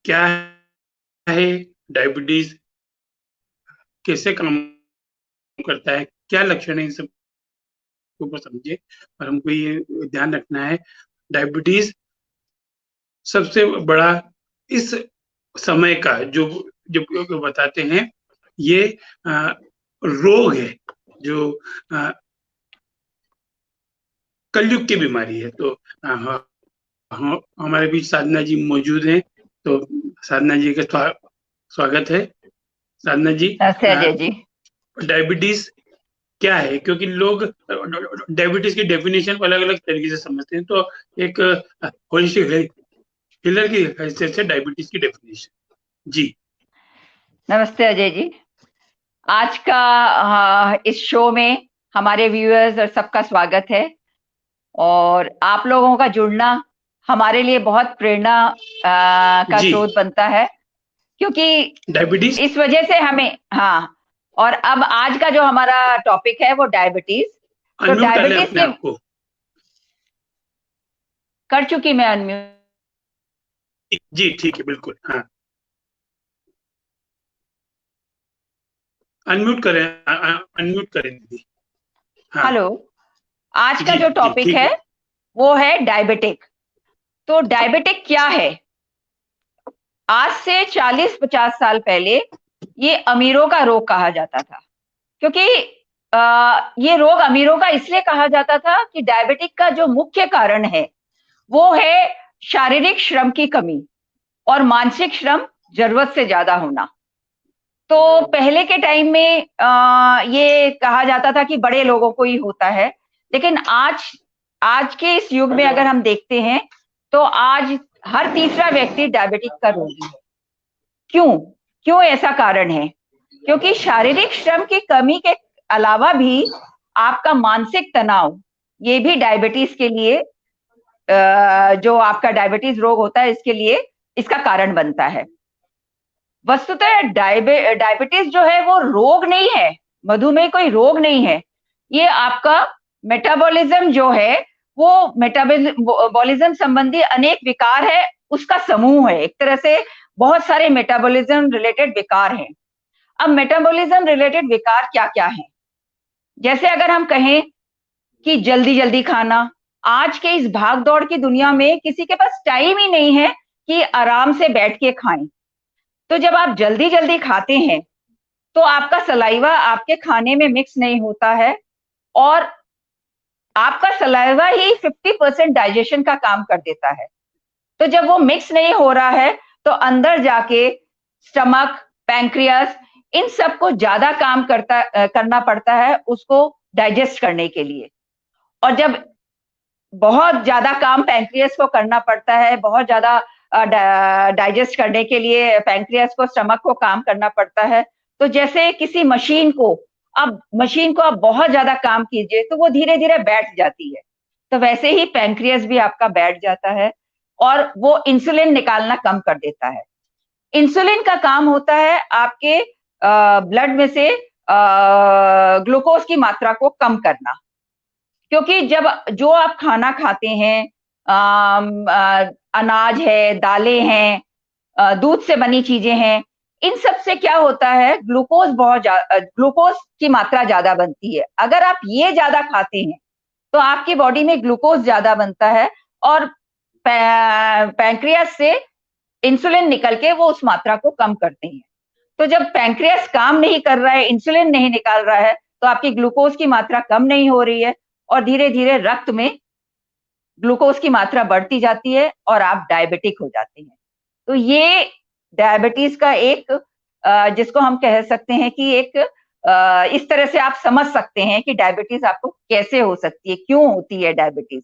क्या है डायबिटीज, कैसे काम करता है, क्या लक्षण है, इन सब को समझे। और हमको ये ध्यान रखना है, डायबिटीज सबसे बड़ा इस समय का जो जो बताते हैं, ये रोग है जो कलयुग की बीमारी है। तो हमारे बीच साधना जी मौजूद हैं। तो साधना जी का स्वागत है। साधना जी, नमस्ते अजय जी। डायबिटीज क्या है? क्योंकि लोग डायबिटीज की डेफिनेशन को अलग अलग तरीके से समझते हैं। तो एक होलिस्टिक हीलर की हैसियत से डायबिटीज की डेफिनेशन जी। नमस्ते अजय जी। आज का इस शो में हमारे व्यूअर्स और सबका स्वागत है। और आप लोगों का जुड़ना हमारे लिए बहुत प्रेरणा का जी, स्रोत बनता है, क्योंकि डायबिटीज इस वजह से हमें और अब आज का जो हमारा टॉपिक है वो डायबिटीज। तो अनम्यूट कर लें डायबिटीज अपने के आप को। कर चुकी मैं अनम्यूट। जी ठीक है, बिल्कुल। हाँ, अनम्यूट करें, अनम्यूट करें दीदी। हाँ, हेलो। आज का जी जो जी टॉपिक ठीक है है। वो है डायबिटिक। तो डायबिटिक क्या है? आज से 40-50 साल पहले ये अमीरों का रोग कहा जाता था, क्योंकि ये रोग अमीरों का इसलिए कहा जाता था कि डायबिटिक का जो मुख्य कारण है वो है शारीरिक श्रम की कमी और मानसिक श्रम जरूरत से ज्यादा होना। तो पहले के टाइम में ये कहा जाता था कि बड़े लोगों को ही होता है, लेकिन आज आज के इस युग में अगर हम देखते हैं तो आज हर तीसरा व्यक्ति डायबिटिक का रोगी है। क्यों? क्यों ऐसा कारण है? क्योंकि शारीरिक श्रम की कमी के अलावा भी आपका मानसिक तनाव, ये भी डायबिटीज के लिए, जो आपका डायबिटीज रोग होता है इसके लिए इसका कारण बनता है। वस्तुतः डायबिटीज जो है वो रोग नहीं है। मधुमेह कोई रोग नहीं है। ये आपका मेटाबॉलिज्म जो है वो मेटाबॉलिज्म संबंधी अनेक विकार है, उसका समूह है। एक तरह से बहुत सारे मेटाबॉलिज्म रिलेटेड विकार हैं। अब मेटाबॉलिज्म रिलेटेड विकार क्या क्या है? जैसे अगर हम कहें कि जल्दी जल्दी खाना, आज के इस भाग दौड़ की दुनिया में किसी के पास टाइम ही नहीं है कि आराम से बैठ के खाएं। तो जब आप जल्दी जल्दी खाते हैं तो आपका सलाइवा आपके खाने में मिक्स नहीं होता है, और आपका सलाइवा ही 50% डाइजेशन का काम कर देता है। तो जब वो मिक्स नहीं हो रहा है तो अंदर जाके स्टमक, पैंक्रियास, इन सबको ज्यादा काम करना पड़ता है उसको डाइजेस्ट करने के लिए। और जब बहुत ज्यादा काम पैंक्रियास को करना पड़ता है, बहुत ज्यादा डाइजेस्ट करने के लिए पैंक्रियास को, स्टमक को काम करना पड़ता है, तो जैसे किसी मशीन को आप बहुत ज्यादा काम कीजिए तो वो धीरे धीरे बैठ जाती है। तो वैसे ही पैंक्रियास भी आपका बैठ जाता है और वो इंसुलिन निकालना कम कर देता है। इंसुलिन का काम होता है आपके ब्लड में से ग्लूकोज की मात्रा को कम करना। क्योंकि जब जो आप खाना खाते हैं, अनाज है, दालें हैं, दूध से बनी चीजें हैं, इन सब से क्या होता है, ग्लूकोज की मात्रा ज्यादा बनती है। अगर आप ये ज्यादा खाते हैं तो आपकी बॉडी में ग्लूकोज ज्यादा बनता है और पैंक्रियास से इंसुलिन निकल के वो उस मात्रा को कम करते हैं। तो जब पैंक्रियास काम नहीं कर रहा है, इंसुलिन नहीं निकाल रहा है, तो आपकी ग्लूकोज की मात्रा कम नहीं हो रही है और धीरे धीरे रक्त में ग्लूकोज की मात्रा बढ़ती जाती है और आप डायबिटिक हो जाते हैं। तो ये डायबिटीज का एक, जिसको हम कह सकते हैं कि एक, इस तरह से आप समझ सकते हैं कि डायबिटीज आपको कैसे हो सकती है, क्यों होती है डायबिटीज।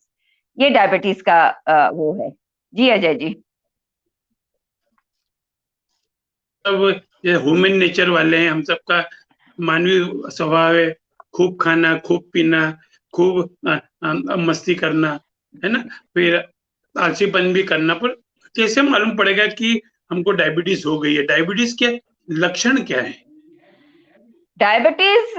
ये डायबिटीज का वो है। जी अजय जी। सब ये ह्यूमन नेचर वाले हैं, हम सबका मानवीय स्वभाव है। खूब खाना, खूब पीना, खूब मस्ती करना, है ना। फिर आलसीपन भी करना। पर कैसे मालूम पड़ेगा कि हमको डायबिटीज हो गई है? डायबिटीज के लक्षण क्या है? डायबिटीज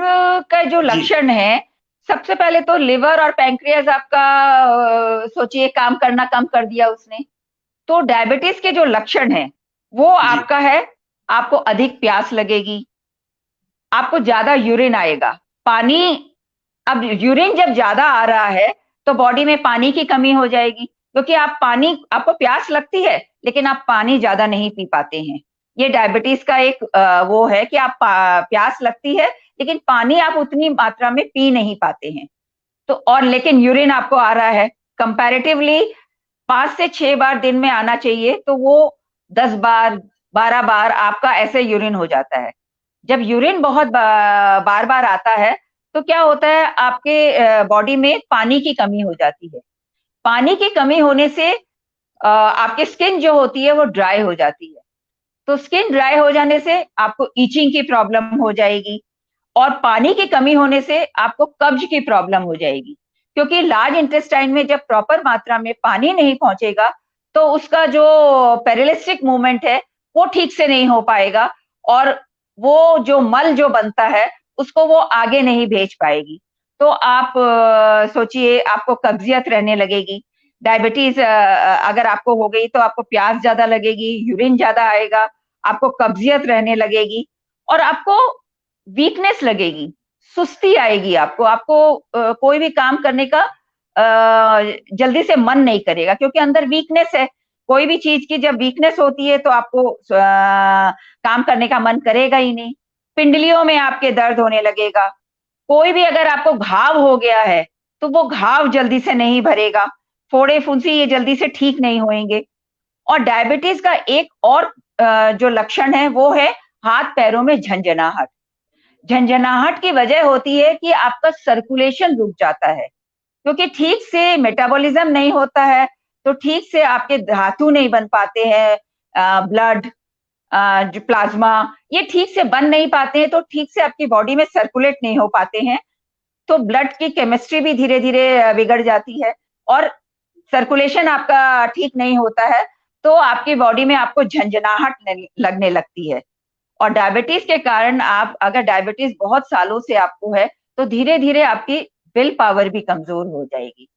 का जो जी लक्षण है, सबसे पहले तो लिवर और पैंक्रियाज आपका, सोचिए, काम करना कम कर दिया उसने। तो डायबिटीज के जो लक्षण हैं वो जी आपका है, आपको अधिक प्यास लगेगी, आपको ज्यादा यूरिन आएगा। पानी, अब यूरिन जब ज्यादा आ रहा है तो बॉडी में पानी की कमी हो जाएगी, क्योंकि आप पानी, आपको प्यास लगती है लेकिन आप पानी ज्यादा नहीं पी पाते हैं। ये डायबिटीज का एक वो है कि आप प्यास लगती है लेकिन पानी आप उतनी मात्रा में पी नहीं पाते हैं। तो और लेकिन यूरिन आपको आ रहा है, कंपैरेटिवली 5 से 6 बार दिन में आना चाहिए, तो वो 10 बार 12 बार आपका ऐसे यूरिन हो जाता है। जब यूरिन बहुत बार बार आता है तो क्या होता है, आपके बॉडी में पानी की कमी हो जाती है। पानी की कमी होने से आपकी स्किन जो होती है वो ड्राई हो जाती है। तो स्किन ड्राई हो जाने से आपको ईचिंग की प्रॉब्लम हो जाएगी, और पानी की कमी होने से आपको कब्ज की प्रॉब्लम हो जाएगी, क्योंकि लार्ज इंटेस्टाइन में जब प्रॉपर मात्रा में पानी नहीं पहुंचेगा तो उसका जो पेरिलिस्टिक मूवमेंट है वो ठीक से नहीं हो पाएगा, और वो जो मल जो बनता है उसको वो आगे नहीं भेज पाएगी। तो आप सोचिए, आपको कब्जियत रहने लगेगी। डायबिटीज अगर आपको हो गई तो आपको प्यास ज्यादा लगेगी, यूरिन ज्यादा आएगा, आपको कब्जियत रहने लगेगी, और आपको वीकनेस लगेगी, सुस्ती आएगी। आपको आपको कोई भी काम करने का जल्दी से मन नहीं करेगा, क्योंकि अंदर वीकनेस है। कोई भी चीज की जब वीकनेस होती है तो आपको काम करने का मन करेगा ही नहीं। पिंडलियों में आपके दर्द होने लगेगा। कोई भी अगर आपको घाव हो गया है तो वो घाव जल्दी से नहीं भरेगा, फोड़े फुंसी ये जल्दी से ठीक नहीं होंगे। और डायबिटीज का एक और जो लक्षण है वो है हाथ पैरों में झंझनाहट। झंझनाहट की वजह होती है कि आपका सर्कुलेशन रुक जाता है, क्योंकि ठीक से मेटाबॉलिज्म नहीं होता है, तो ठीक से आपके धातु नहीं बन पाते हैं, ब्लड, जो प्लाज्मा, ये ठीक से बन नहीं पाते हैं, तो ठीक से आपकी बॉडी में सर्कुलेट नहीं हो पाते हैं। तो ब्लड की केमिस्ट्री भी धीरे धीरे बिगड़ जाती है, और सर्कुलेशन आपका ठीक नहीं होता है, तो आपकी बॉडी में आपको झंझनाहट लगने लगती है। और डायबिटीज के कारण, आप अगर डायबिटीज बहुत सालों से आपको है तो धीरे धीरे आपकी विल पावर भी कमजोर हो जाएगी।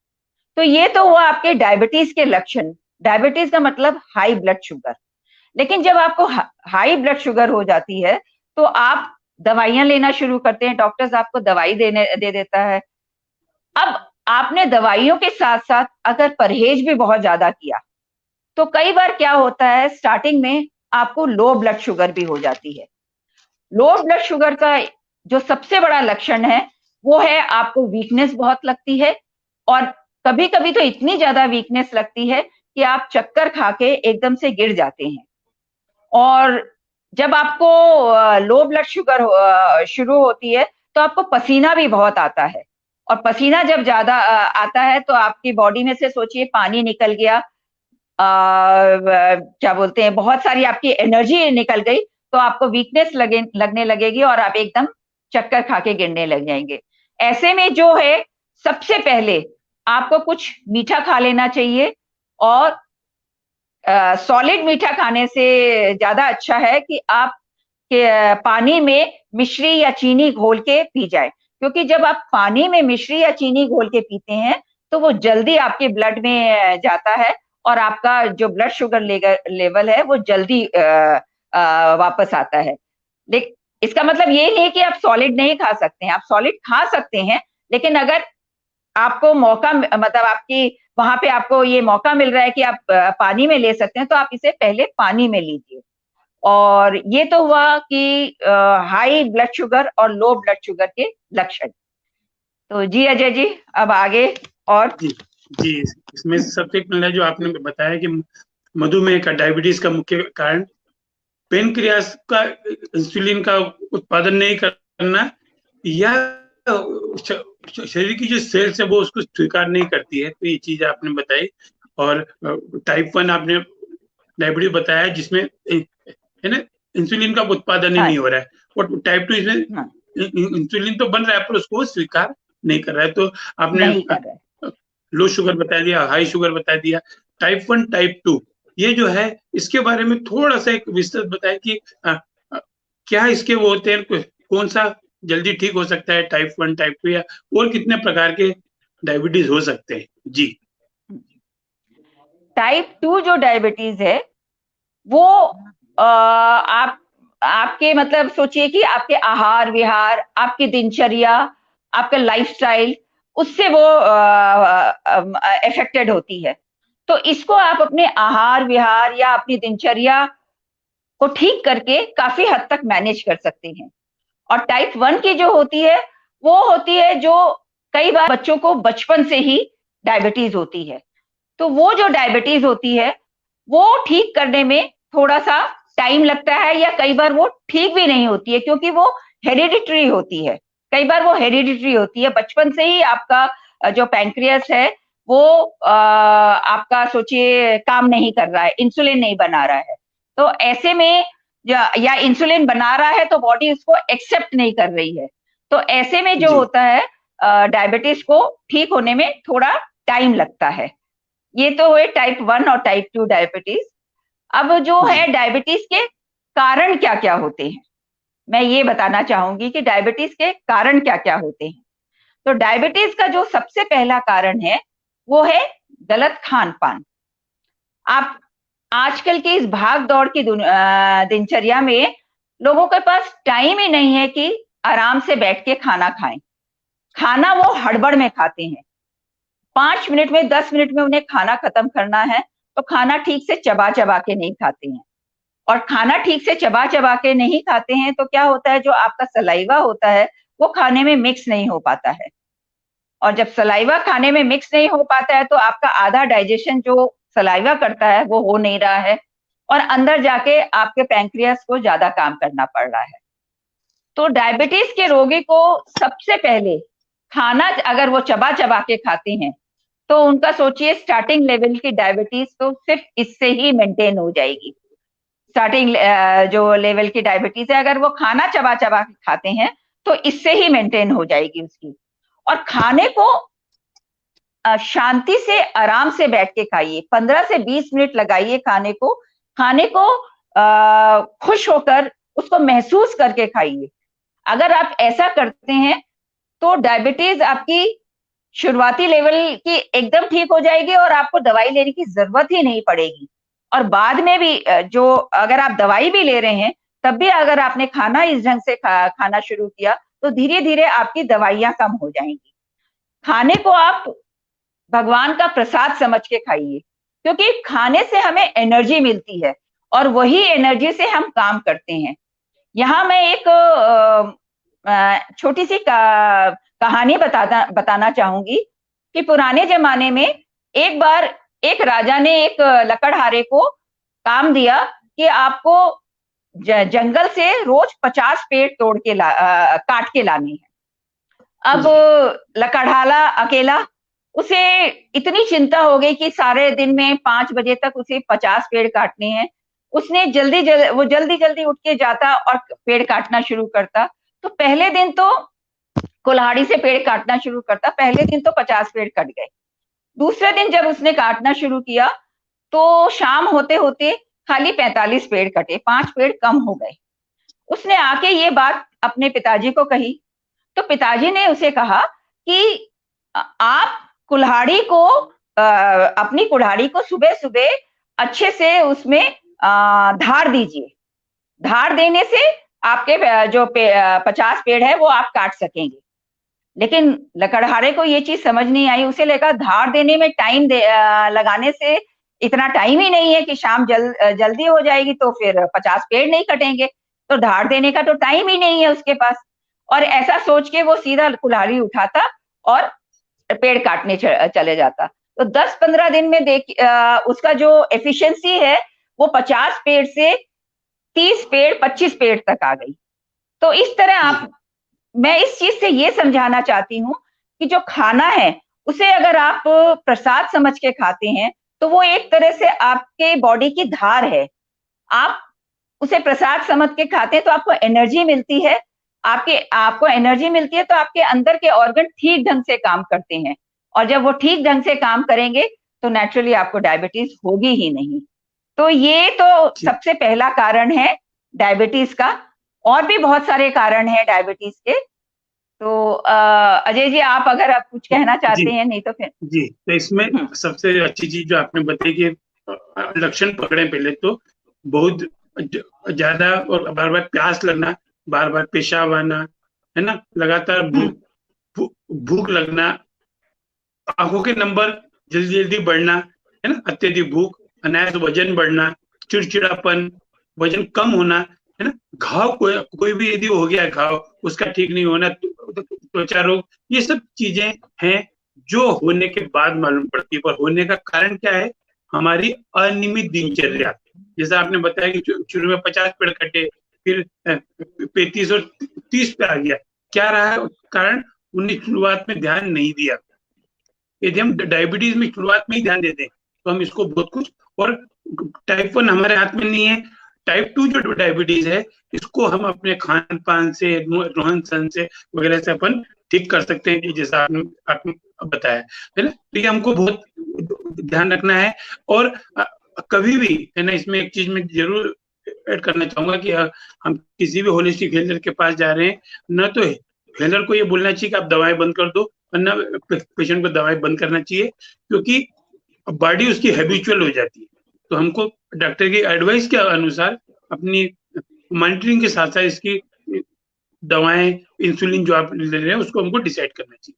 तो ये तो हुआ आपके डायबिटीज के लक्षण। डायबिटीज का मतलब हाई ब्लड शुगर। लेकिन जब आपको हाई ब्लड शुगर हो जाती है तो आप दवाइयां लेना शुरू करते हैं, डॉक्टर्स आपको दवाई दे देता है। अब आपने दवाइयों के साथ साथ अगर परहेज भी बहुत ज्यादा किया तो कई बार क्या होता है, स्टार्टिंग में आपको लो ब्लड शुगर भी हो जाती है। लो ब्लड शुगर का जो सबसे बड़ा लक्षण है वो है आपको वीकनेस बहुत लगती है, और कभी कभी तो इतनी ज्यादा वीकनेस लगती है कि आप चक्कर खा के एकदम से गिर जाते हैं। और जब आपको लो ब्लड शुगर शुरू होती है तो आपको पसीना भी बहुत आता है, और पसीना जब ज्यादा आता है तो आपकी बॉडी में से सोचिए पानी निकल गया, क्या बोलते हैं, बहुत सारी आपकी एनर्जी निकल गई, तो आपको वीकनेस लगने लगेगी और आप एकदम चक्कर खा के गिरने लग जाएंगे। ऐसे में जो है, सबसे पहले आपको कुछ मीठा खा लेना चाहिए, और सॉलिड मीठा खाने से ज्यादा अच्छा है कि आप पानी में मिश्री या चीनी घोल के पी जाए, क्योंकि जब आप पानी में मिश्री या चीनी घोल के पीते हैं तो वो जल्दी आपके ब्लड में जाता है, और आपका जो ब्लड शुगर लेवल है वो जल्दी वापस आता है। लेकिन इसका मतलब ये नहीं कि आप सॉलिड नहीं खा सकते हैं, आप सॉलिड खा सकते हैं, लेकिन अगर आपको मौका, मतलब आपकी वहां पे आपको ये मौका मिल रहा है कि आप पानी में ले सकते हैं, तो आप इसे पहले पानी में लीजिए। और ये तो हुआ कि हाई ब्लड शुगर और लो ब्लड शुगर के लक्षण। तो जी अजय जी, अब आगे। और जी जी, इसमें सबसे पहले जो आपने बताया कि मधुमेह का, डायबिटीज का मुख्य कारण पेनक्रियास का इंसुलिन का उत्पादन नहीं करना, या शरीर की जो सेल्स है वो उसको स्वीकार नहीं करती है, तो ये चीज आपने बताई। और टाइप 1 आपने डायबिटीज बताया जिसमें है ना, इंसुलिन का उत्पादन ही हाँ, नहीं हो रहा है, और टाइप 2 इसमें हाँ, इंसुलिन तो बन रहा है पर उसको स्वीकार नहीं कर रहा है। तो आपने नहीं कर रहे। लो शुगर बता दिया, हाई शुगर बता दिया, टाइप 1 टाइप 2 ये जो है, इसके बारे में थोड़ा सा एक विस्तृत बताएं कि क्या इसके वो होते हैं, कौन सा जल्दी ठीक हो सकता है, टाइप 1 टाइप 2, या और कितने प्रकार के डायबिटीज हो सकते हैं। जी टाइप 2 जो डायबिटीज है वो आप आपके मतलब सोचिए कि आपके आहार विहार, आपकी दिनचर्या, आपका लाइफस्टाइल, उससे वो अफेक्टेड होती है। तो इसको आप अपने आहार विहार या अपनी दिनचर्या को ठीक करके काफी हद तक मैनेज कर सकते हैं। और टाइप 1 की जो होती है, वो होती है जो कई बार बच्चों को बचपन से ही डायबिटीज होती है। तो वो जो डायबिटीज होती है, वो ठीक करने में थोड़ा सा टाइम लगता है, या कई बार वो ठीक भी नहीं होती है, क्योंकि वो हेरिडिटरी होती है। कई बार वो हेरिडिटरी होती है, बचपन से ही आपका जो पैंक्रियास है वो आपका सोचिए काम नहीं कर रहा है, इंसुलिन नहीं बना रहा है। तो ऐसे में या इंसुलिन बना रहा है तो बॉडी उसको एक्सेप्ट नहीं कर रही है। तो ऐसे में जो जी। होता है, डायबिटीज को ठीक होने में थोड़ा टाइम लगता है। ये तो हुए टाइप 1 और टाइप 2 डायबिटीज। अब जो जी। है डायबिटीज के कारण क्या क्या होते हैं, मैं ये बताना चाहूंगी कि डायबिटीज के कारण क्या क्या होते हैं। तो डायबिटीज का जो सबसे पहला कारण है, वो है गलत खान पान। आप आजकल की इस भाग दौड़ की दिनचर्या में लोगों के पास टाइम ही नहीं है कि आराम से बैठ के खाना खाएं। खाना वो हड़बड़ में खाते हैं, 5 मिनट में 10 मिनट में उन्हें खाना खत्म करना है, तो खाना ठीक से चबा चबा के नहीं खाते हैं। और खाना ठीक से चबा चबा के नहीं खाते हैं तो क्या होता है, जो आपका सलाइवा होता है वो खाने में मिक्स नहीं हो पाता है। और जब सलाइवा खाने में मिक्स नहीं हो पाता है तो आपका आधा डाइजेशन जो सलाइवा करता है वो हो नहीं रहा है, और अंदर जाके आपके पैंक्रियास को ज्यादा काम करना पड़ रहा है। तो डायबिटीज के रोगी को सबसे पहले खाना अगर वो चबा चबा के खाते हैं, तो उनका सोचिए स्टार्टिंग लेवल की डायबिटीज तो सिर्फ इससे ही मेंटेन हो जाएगी। स्टार्टिंग जो लेवल की डायबिटीज है, अगर वो खाना चबा चबा के खाते हैं तो इससे ही मेंटेन हो जाएगी उसकी। और खाने को शांति से आराम से बैठ के खाइए, 15 से 20 मिनट लगाइए खाने को। खाने को खुश होकर उसको महसूस करके खाइए। अगर आप ऐसा करते हैं तो डायबिटीज आपकी शुरुआती लेवल की एकदम ठीक हो जाएगी और आपको दवाई लेने की जरूरत ही नहीं पड़ेगी। और बाद में भी जो अगर आप दवाई भी ले रहे हैं, तब भी अगर आपने खाना इस ढंग से खाना शुरू किया तो धीरे धीरे आपकी दवाइयां कम हो जाएंगी। खाने को आप भगवान का प्रसाद समझ के खाइए, क्योंकि खाने से हमें एनर्जी मिलती है और वही एनर्जी से हम काम करते हैं। यहाँ मैं एक छोटी सी कहानी बताना चाहूंगी कि पुराने जमाने में एक बार एक राजा ने एक लकड़हारे को काम दिया कि आपको जंगल से रोज 50 पेड़ तोड़ के काट के लाने हैं। अब जी। लकड़हारा अकेला, उसे इतनी चिंता हो गई कि सारे दिन में 5 बजे तक उसे 50 पेड़ काटने हैं। उसने वो जल्दी जल्दी उठ के जाता और पेड़ काटना शुरू करता। तो पहले दिन तो कुल्हाड़ी से पेड़ काटना शुरू करता, पहले दिन तो 50 पेड़ कट गए। दूसरे दिन जब उसने काटना शुरू किया तो शाम होते होते खाली 45 पेड़ कटे, 5 पेड़ कम हो गए। उसने आके ये बात अपने पिताजी को कही। तो पिताजी ने उसे कहा कि आप कुल्हाड़ी को अपनी कुल्हाड़ी को सुबह सुबह अच्छे से उसमें धार दीजिए। धार देने से आपके जो 50 पेड़ है वो आप काट सकेंगे। लेकिन लकड़हारे को ये चीज समझ नहीं आई। उसे लगा धार देने में लगाने से इतना टाइम ही नहीं है कि शाम जल्दी हो जाएगी, तो फिर 50 पेड़ नहीं कटेंगे, तो धार देने का तो टाइम ही नहीं है उसके पास। और ऐसा सोच के वो सीधा कुल्हाड़ी उठाता और पेड़ काटने चले जाता। तो 10-15 दिन में उसका जो एफिशिएंसी है वो 50 पेड़ से 30 पेड़ 25 पेड़ तक आ गई। तो इस तरह जी। मैं इस चीज से ये समझाना चाहती हूँ कि जो खाना है उसे अगर आप प्रसाद समझ के खाते हैं तो वो एक तरह से आपके बॉडी की धार है। आप उसे प्रसाद समझ के खाते हैं तो आपको एनर्जी मिलती है। आपको एनर्जी मिलती है तो आपके अंदर के ऑर्गन ठीक ढंग से काम करते हैं, और जब वो ठीक ढंग से काम करेंगे तो नेचुरली आपको डायबिटीज होगी ही नहीं। तो ये तो जी। सबसे पहला कारण है डायबिटीज का। और भी बहुत सारे कारण हैं डायबिटीज के। तो अजय जी, आप कुछ कहना जी। चाहते हैं, नहीं तो फिर। जी। तो इसमें हम्म। सबसे अच्छी चीज जो आपने बताई कि लक्षण पकड़े, पहले तो बहुत ज्यादा और बार बार प्यास लगना, बार बार पेशाब आना, है ना, लगातार भूख लगना, आंखों के नंबर जल्दी जल्दी बढ़ना, है ना, अत्यधिक भूख, अनायास वजन बढ़ना, चिड़चिड़ापन, वजन कम होना, है ना, घाव कोई भी यदि हो गया घाव उसका ठीक नहीं होना, त्वचा रोग, ये सब चीजें हैं जो होने के बाद मालूम पड़ती है। पर होने का कारण क्या है? हमारी अनियमित दिनचर्या। जैसा आपने बताया कि शुरू में 50 पेड़ कटे, फिर 35 और 30 पे आ गया। क्या रहा है कारण? उन्हें शुरुआत में ध्यान नहीं दिया। यदि हम डायबिटीज में शुरुआत में ही ध्यान देते हैं तो हम इसको बहुत कुछ, और टाइप 1 हमारे हाथ में नहीं है। टाइप 2 जो डायबिटीज है इसको हम अपने खान पान से, रोहन सहन से वगैरह से अपन ठीक कर सकते हैं, जैसा आपने बताया, है ना। तो ये हमको बहुत ध्यान रखना है। और कभी भी, है ना, इसमें एक चीज में जरूर ऐड करना चाहूंगा कि हम किसी भी होलिस्टिक हेलर के पास जा रहे हैं, न तो हेलर को ये बोलना चाहिए कि आप दवाएं बंद कर दो, वरना पेशेंट को दवाई बंद करना चाहिए, क्योंकि बॉडी उसकी हैबिचुअल हो जाती है। तो हमको डॉक्टर की एडवाइस के अनुसार अपनी मॉनिटरिंग के साथ साथ इसकी दवाएं, इंसुलिन जो आप ले रहे हैं उसको हमको डिसाइड करना चाहिए।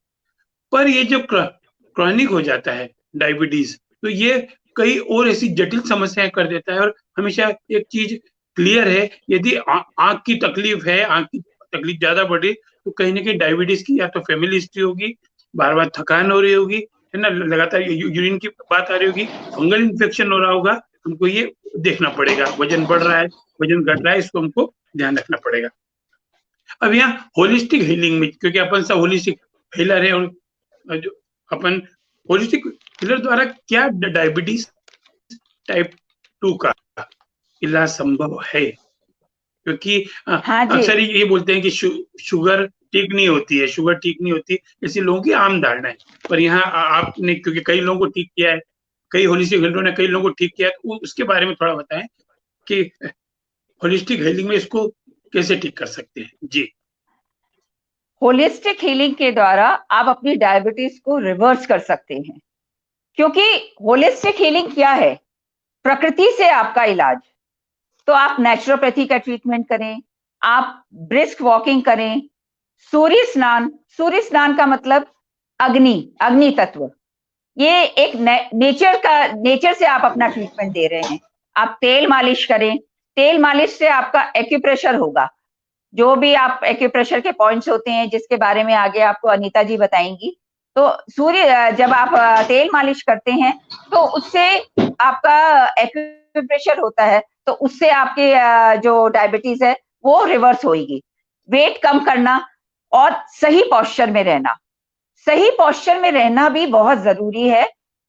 पर ये जो क्रॉनिक हो जाता है डायबिटीज, तो ये कई और ऐसी जटिल समस्याएं कर देता है। और हमेशा एक चीज क्लियर है, यदि आंख की तकलीफ है, आंख की तकलीफ ज्यादा बढ़ी, तो कहीं ना कहीं डायबिटीज की या तो फैमिली हिस्ट्री होगी, बार बार थकान हो रही होगी, है ना, लगातार यूरिन की बात आ रही होगी, फंगल इन्फेक्शन हो रहा होगा, हमको ये देखना पड़ेगा। वजन बढ़ रहा है, वजन घट रहा है, इसको हमको ध्यान रखना पड़ेगा। अब यहाँ होलिस्टिक हीलिंग में, क्योंकि अपन सब होलिस्टिक हीलर है, और जो अपन होलिस्टिक हीलर द्वारा क्या डायबिटीज टाइप 2 का इलाज संभव है? क्योंकि हाँ जी। अक्सर ये बोलते हैं कि शुगर ठीक नहीं होती है, शुगर ठीक नहीं होती, ऐसी लोगों की आम धारणा है। पर यहाँ आपने, क्योंकि कई लोगों को ठीक किया है, कई होलिस्टिक हीलरों ने कई लोगों को ठीक किया है, तो उसके बारे में थोड़ा बताएं कि होलिस्टिक हीलिंग में इसको कैसे ठीक कर सकते हैं। जी। होलिस्टिक हीलिंग के द्वारा आप अपनी डायबिटीज को रिवर्स कर सकते हैं, क्योंकि होलिस्टिक हीलिंग क्या है? प्रकृति से आपका इलाज। तो आप नेचुरोपैथी का ट्रीटमेंट करें, आप ब्रिस्क वॉकिंग करें, सूर्य स्नान। सूर्य स्नान का मतलब अग्नि, अग्नि तत्व। ये एक नेचर से आप अपना ट्रीटमेंट दे रहे हैं। आप तेल मालिश करें, तेल मालिश से आपका एक्यूप्रेशर होगा। जो भी आप एक्यूप्रेशर के पॉइंट्स होते हैं जिसके बारे में आगे आपको अनीता जी बताएंगी, तो सूर्य जब आप तेल मालिश करते हैं तो उससे आपका एक्यूप्रेशर होता है, तो उससे आपके जो डायबिटीज है वो रिवर्स होगी। वेट कम करना और सही पोस्चर में रहना। सही पोस्चर में रहना भी बहुत जरूरी है,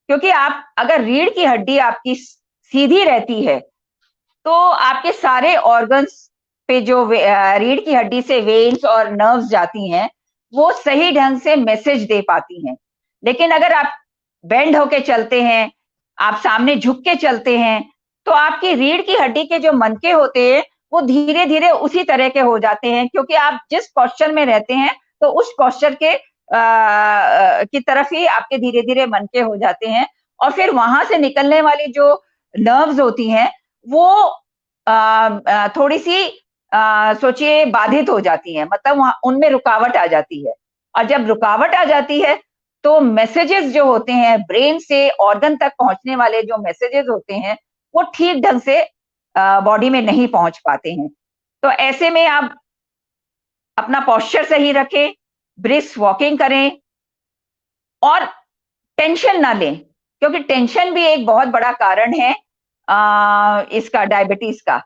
क्योंकि आप अगर रीढ़ की हड्डी आपकी सीधी रहती है तो आपके सारे ऑर्गन्स पे जो रीढ़ की हड्डी से वेन्स और नर्व्स जाती हैं वो सही ढंग से मैसेज दे पाती हैं। लेकिन अगर आप बेंड होके चलते हैं, आप सामने झुक के चलते हैं, तो आपकी रीढ़ की हड्डी के जो मनके होते हैं वो धीरे धीरे उसी तरह के हो जाते हैं, क्योंकि आप जिस पोस्चर में रहते हैं तो उस पोस्चर के की तरफ ही आपके धीरे धीरे मनके हो जाते हैं। और फिर वहां से निकलने वाली जो नर्व्स होती हैं वो थोड़ी सी सोचिए बाधित हो जाती हैं, मतलब वहां उनमें रुकावट आ जाती है। और जब रुकावट आ जाती है तो मैसेजेस जो होते हैं ब्रेन से ऑर्गन तक पहुंचने वाले जो मैसेजेस होते हैं वो ठीक ढंग से बॉडी में नहीं पहुंच पाते हैं। तो ऐसे में आप अपना पोस्चर सही रखें, ब्रिस्क वॉकिंग करें और टेंशन ना लें, क्योंकि टेंशन भी एक बहुत बड़ा कारण है इसका, डायबिटीज का।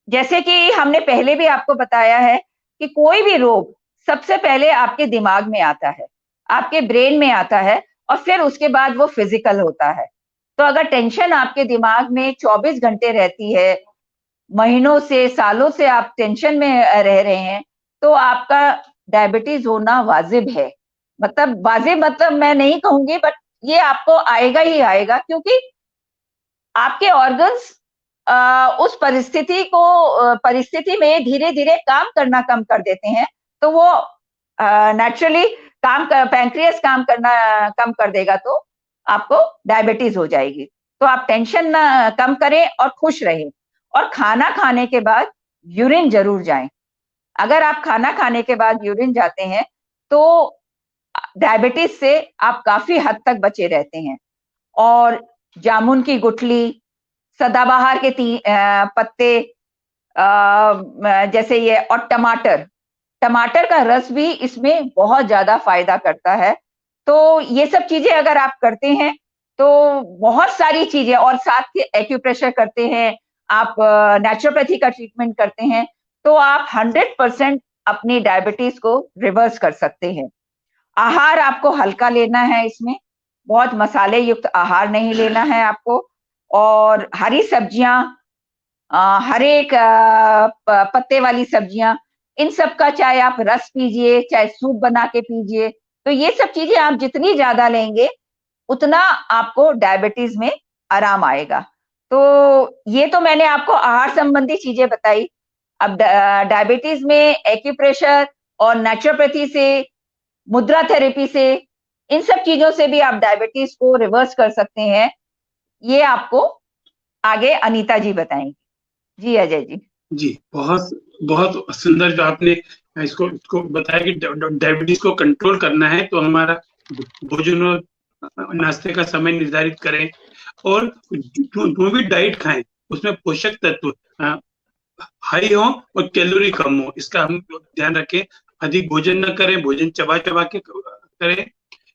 जैसे कि हमने पहले भी आपको बताया है कि कोई भी रोग सबसे पहले आपके दिमाग में आता है, आपके ब्रेन में आता है, और फिर उसके बाद वो फिजिकल होता है। तो अगर टेंशन आपके दिमाग में 24 घंटे रहती है, महीनों से सालों से आप टेंशन में रह रहे हैं, तो आपका डायबिटीज होना वाजिब है। मतलब वाजिब मतलब मैं नहीं कहूंगी, बट ये आपको आएगा ही आएगा, क्योंकि आपके ऑर्गन्स उस परिस्थिति में धीरे धीरे काम करना कम कर देते हैं। तो वो नेचुरली पैंक्रियास काम करना कम कर देगा, तो आपको डायबिटीज हो जाएगी। तो आप टेंशन ना कम करें और खुश रहें। और खाना खाने के बाद यूरिन जरूर जाएं। अगर आप खाना खाने के बाद यूरिन जाते हैं तो डायबिटीज से आप काफी हद तक बचे रहते हैं। और जामुन की गुठली, सदाबहार के पत्ते, जैसे ये, और टमाटर, टमाटर का रस भी इसमें बहुत ज्यादा फायदा करता है। तो ये सब चीजें अगर आप करते हैं तो बहुत सारी चीजें, और साथ के एक्यूप्रेशर करते हैं, आप नेचुरोपैथी का ट्रीटमेंट करते हैं, तो आप 100% अपनी डायबिटीज को रिवर्स कर सकते हैं। आहार आपको हल्का लेना है, इसमें बहुत मसाले युक्त आहार नहीं लेना है आपको। और हरी सब्जियां, हर एक पत्ते वाली सब्जियां, इन सब का चाहे आप रस पीजिए, चाहे सूप बना के पीजिए। तो ये सब चीजें आप जितनी ज्यादा लेंगे उतना आपको डायबिटीज में आराम आएगा। तो ये तो मैंने आपको आहार संबंधी चीजें बताई। अब डायबिटीज में एक्यूप्रेशर और नेचुरोपैथी से, मुद्रा थेरेपी से, इन सब चीजों से भी आप डायबिटीज को रिवर्स कर सकते हैं। ये आपको आगे अनीता जी बताएंगी। जी अजय जी। जी, बहुत बहुत सुंदर जो आपने इसको इसको बताया कि डायबिटीज को कंट्रोल करना है तो हमारा भोजन और नाश्ते का समय निर्धारित करें, और जो भी डाइट खाएं उसमें पोषक तत्व हाई हो और कैलोरी कम हो, इसका हम ध्यान रखें। अधिक भोजन न करें, भोजन चबा चबा के करें,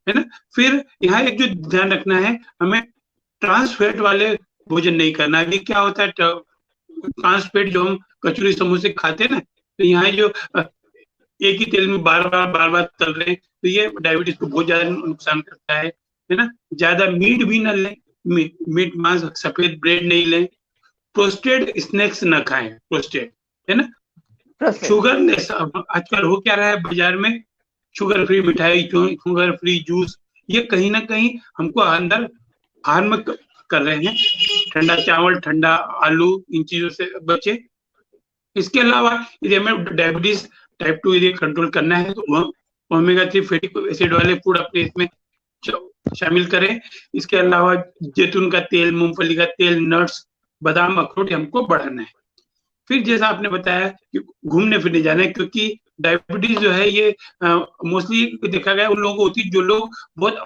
है ना। फिर यहाँ एक जो ध्यान रखना है, हमें ट्रांस फैट वाले भोजन नहीं करना। ये क्या होता है, ट्रांस फैट जो हम कचौरी समोसे खाते हैं ना, तो यहाँ जो एक ही तेल में बार बार तल रहे हैं, तो ये डायबिटीज को बहुत ज्यादा नुकसान करता है ना। ज्यादा मीट भी न लें, मीट मांस सफेद ब्रेड नहीं लें, प्रोस्टेड स्नैक्स न खाएं, प्रोस्टेड, है ना। प्रोसेस। शुगर आजकल हो क्या रहा है बाजार में, शुगर फ्री मिठाई, शुगर फ्री जूस, ये कहीं ना कहीं हमको अंदर हार्म कर रहे हैं। ठंडा चावल, ठंडा आलू, इन चीजों से बचे। इसके अलावा यदि हमें डायबिटीज टाइप 2 यदि कंट्रोल करना है तो ओमेगा 3 फैटी एसिड वाले फूड अपने इसमें शामिल करें। इसके अलावा जैतून का तेल, मूंगफली का तेल, नट्स, बादाम, अखरोट हमको बढ़ाना है। फिर जैसा आपने बताया कि घूमने फिरने जाना है, क्योंकि डायबिटीज जो है ये मोस्टली देखा गया उन लोगों को होती है जो लोग बहुत